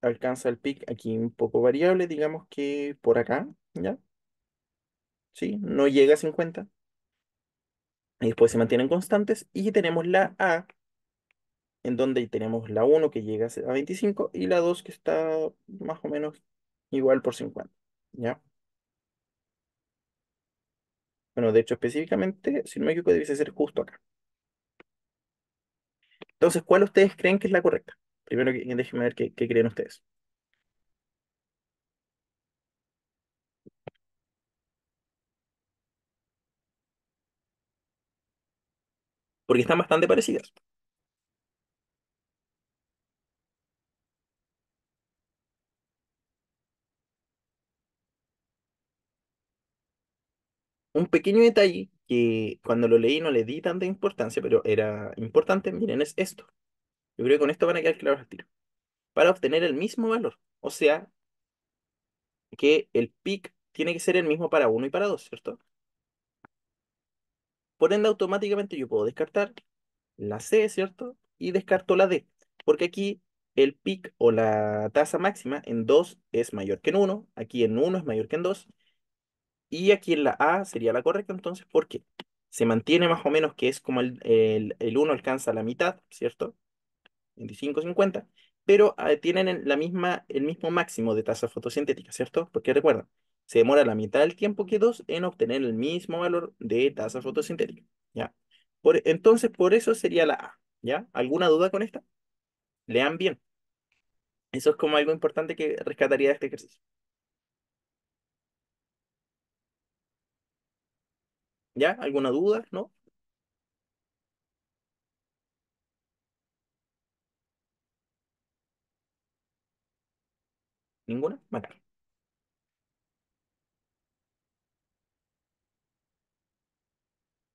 alcanza el pic aquí un poco variable, digamos que por acá, ¿ya? ¿Sí? No llega a 50. Y después se mantienen constantes. Y tenemos la A, en donde tenemos la uno que llega a 25 y la 2 que está más o menos igual por 50, ¿ya? Bueno, de hecho, específicamente, si no me equivoco, debe ser justo acá. Entonces, ¿cuál ustedes creen que es la correcta? Primero, déjenme ver qué creen ustedes. Porque están bastante parecidas. Un pequeño detalle que cuando lo leí no le di tanta importancia, pero era importante, miren, es esto. Yo creo que con esto van a quedar claros al tiro. Para obtener el mismo valor. O sea, que el pic tiene que ser el mismo para uno y para 2, ¿cierto? Por ende, automáticamente yo puedo descartar la C, ¿cierto? Y descarto la D. Porque aquí el pic o la tasa máxima en 2 es mayor que en uno, aquí en uno es mayor que en 2, y aquí en la A sería la correcta, entonces, porque se mantiene más o menos que es como el uno alcanza la mitad, ¿cierto? 25, 50, pero tienen el mismo máximo de tasa fotosintética, ¿cierto? Porque recuerda, se demora la mitad del tiempo que 2 en obtener el mismo valor de tasa fotosintética, ¿ya? Entonces, por eso sería la A, ¿ya? ¿Alguna duda con esta? Lean bien. Eso es como algo importante que rescataría de este ejercicio. ¿Ya? ¿Alguna duda? ¿No? ¿Ninguna? Bacán.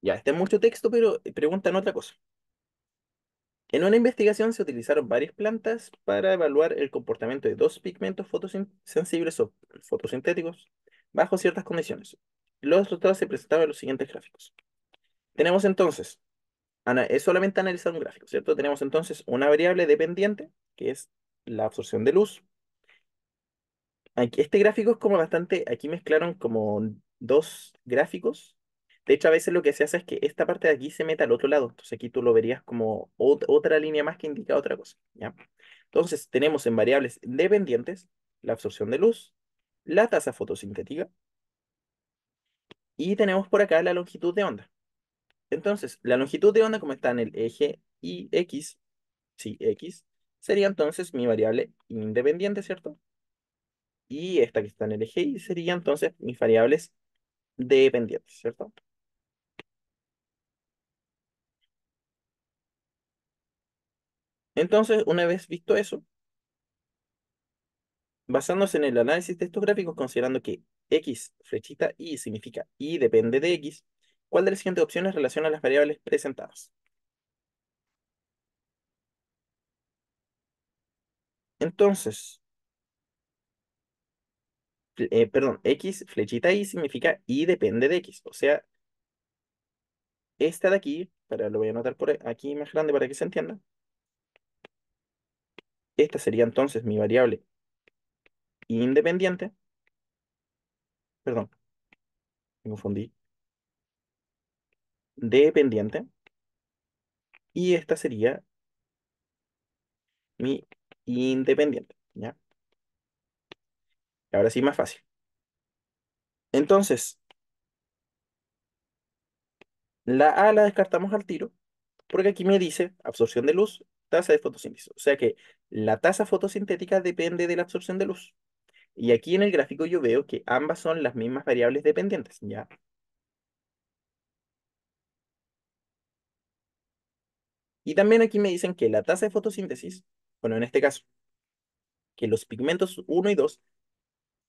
Ya, está en mucho texto, pero preguntan otra cosa. En una investigación se utilizaron varias plantas para evaluar el comportamiento de dos pigmentos fotosensibles o fotosintéticos bajo ciertas condiciones. Los resultados se presentaban en los siguientes gráficos. Tenemos entonces, es solamente analizar un gráfico, ¿cierto? Tenemos entonces una variable dependiente, que es la absorción de luz. Este gráfico es como bastante, aquí mezclaron como dos gráficos. De hecho, a veces lo que se hace es que esta parte de aquí se meta al otro lado. Entonces aquí tú lo verías como otra línea más que indica otra cosa, ¿ya? Entonces tenemos en variables dependientes la absorción de luz, la tasa fotosintética y tenemos por acá la longitud de onda. Entonces, la longitud de onda como está en el eje y X, sí, X, sería entonces mi variable independiente, ¿cierto? Y esta que está en el eje Y sería entonces mis variables dependientes, ¿cierto? Entonces, una vez visto eso, basándose en el análisis de estos gráficos, considerando que X flechita Y significa Y depende de X, ¿cuál de las siguientes opciones relaciona las variables presentadas? Entonces, perdón, X flechita Y significa Y depende de X. O sea, esta de aquí, lo voy a anotar por aquí más grande para que se entienda. Esta sería entonces mi variable independiente. Perdón, me confundí. Dependiente. Y esta sería mi independiente, ¿ya? Ahora sí, más fácil. Entonces, La A la descartamos al tiro, porque aquí me dice absorción de luz, tasa de fotosíntesis. O sea que la tasa fotosintética depende de la absorción de luz. Y aquí en el gráfico yo veo que ambas son las mismas variables dependientes, ¿ya? Y también aquí me dicen que la tasa de fotosíntesis, bueno, en este caso, que los pigmentos uno y 2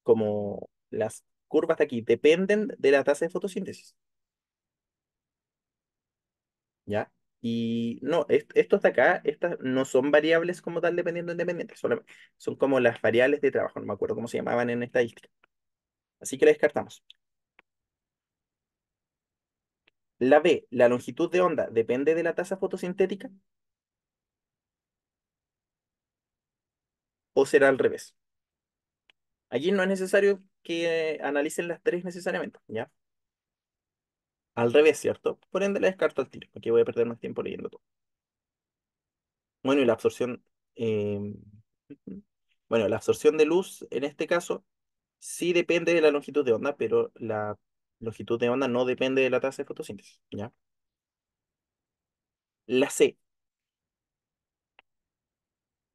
como las curvas de aquí, dependen de la tasa de fotosíntesis, ¿ya? Y no, estos de acá, estas no son variables como tal dependiendo independientes, solamente son como las variables de trabajo, no me acuerdo cómo se llamaban en estadística. Así que la descartamos. La B, la longitud de onda, depende de la tasa fotosintética o será al revés. Allí no es necesario que analicen las tres necesariamente, ¿ya? Al revés, ¿cierto? Por ende la descarto al tiro, porque voy a perder más tiempo leyendo todo. Bueno, y la absorción, ujú. Bueno, la absorción de luz en este caso sí depende de la longitud de onda, pero la longitud de onda no depende de la tasa de fotosíntesis, ¿ya? La C,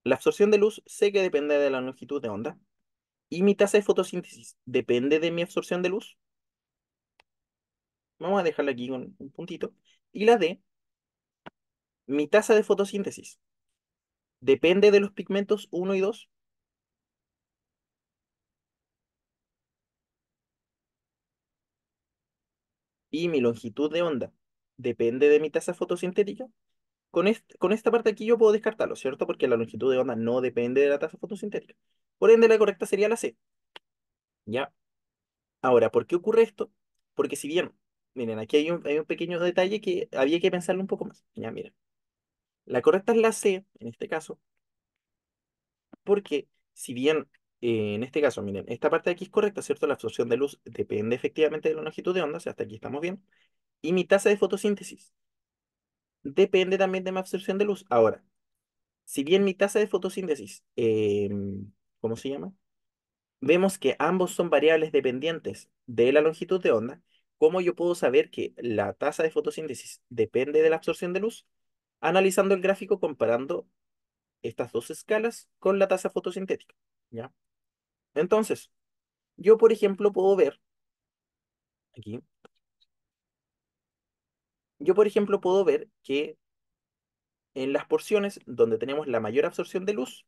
la absorción de luz sé que depende de la longitud de onda, y mi tasa de fotosíntesis depende de mi absorción de luz. Vamos a dejarla aquí con un puntito. Y la D, mi tasa de fotosíntesis depende de los pigmentos uno y 2 y mi longitud de onda depende de mi tasa fotosintética. Con esta parte aquí yo puedo descartarlo, ¿cierto? Porque la longitud de onda no depende de la tasa fotosintética. Por ende, la correcta sería la C. ¿Ya? Ahora, ¿por qué ocurre esto? Porque si bien, miren, aquí hay un pequeño detalle que había que pensarlo un poco más. Ya, miren. La correcta es la C, en este caso, porque si bien, en este caso, miren, esta parte de aquí es correcta, ¿cierto? La absorción de luz depende efectivamente de la longitud de onda, o sea, hasta aquí estamos bien. Y mi tasa de fotosíntesis depende también de mi absorción de luz. Ahora, si bien mi tasa de fotosíntesis, ¿cómo se llama? Vemos que ambos son variables dependientes de la longitud de onda. ¿Cómo yo puedo saber que la tasa de fotosíntesis depende de la absorción de luz? Analizando el gráfico comparando estas dos escalas con la tasa fotosintética, ¿ya? Entonces, yo, por ejemplo, puedo ver aquí, yo, por ejemplo, puedo ver que en las porciones donde tenemos la mayor absorción de luz,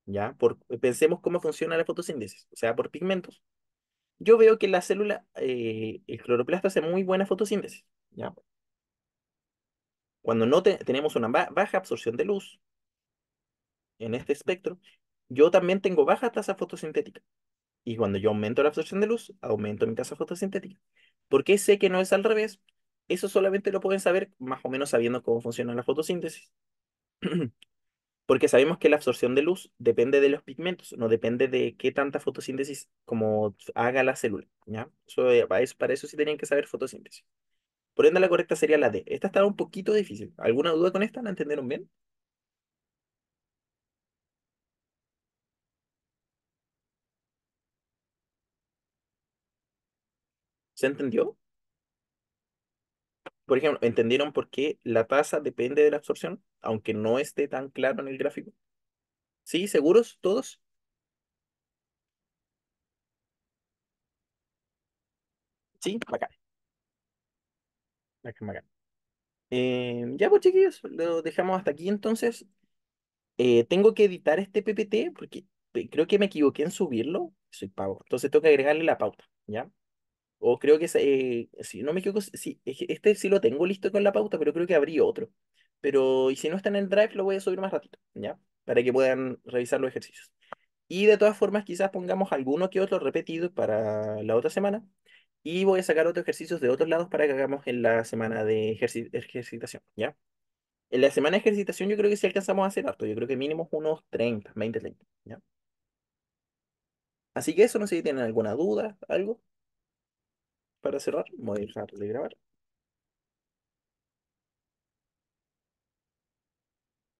¿ya? Pensemos cómo funciona la fotosíntesis, o sea, por pigmentos. Yo veo que la célula, el cloroplasto hace muy buena fotosíntesis, ¿ya? Cuando no tenemos una baja absorción de luz en este espectro, yo también tengo baja tasa fotosintética. Y cuando yo aumento la absorción de luz, aumento mi tasa fotosintética. ¿Por qué sé que no es al revés? Eso solamente lo pueden saber más o menos sabiendo cómo funciona la fotosíntesis. Porque sabemos que la absorción de luz depende de los pigmentos, no depende de qué tanta fotosíntesis como haga la célula, ¿ya? Para eso sí tenían que saber fotosíntesis. Por ende, la correcta sería la D. Esta estaba un poquito difícil. ¿Alguna duda con esta? ¿La entendieron bien? ¿Se entendió? Por ejemplo, ¿entendieron por qué la tasa depende de la absorción? Aunque no esté tan claro en el gráfico. ¿Sí? ¿Seguros? ¿Todos? Sí, bacán. Bacán, bacán. Ya pues chiquillos, lo dejamos hasta aquí entonces. Tengo que editar este PPT porque creo que me equivoqué en subirlo. Soy pavo. Entonces tengo que agregarle la pauta, ¿ya? O creo que, si no me equivoco, sí, es que este sí lo tengo listo con la pauta, pero creo que abrí otro. Pero, y si no está en el Drive, lo voy a subir más ratito, ¿ya? Para que puedan revisar los ejercicios. Y de todas formas, quizás pongamos alguno que otro repetido para la otra semana. Y voy a sacar otros ejercicios de otros lados para que hagamos en la semana de ejercitación, ¿ya? En la semana de ejercitación yo creo que sí alcanzamos a hacer harto. Yo creo que mínimo unos 30 20 30, ¿ya? Así que eso, no sé si tienen alguna duda, algo para cerrar. Voy a dejar de grabar.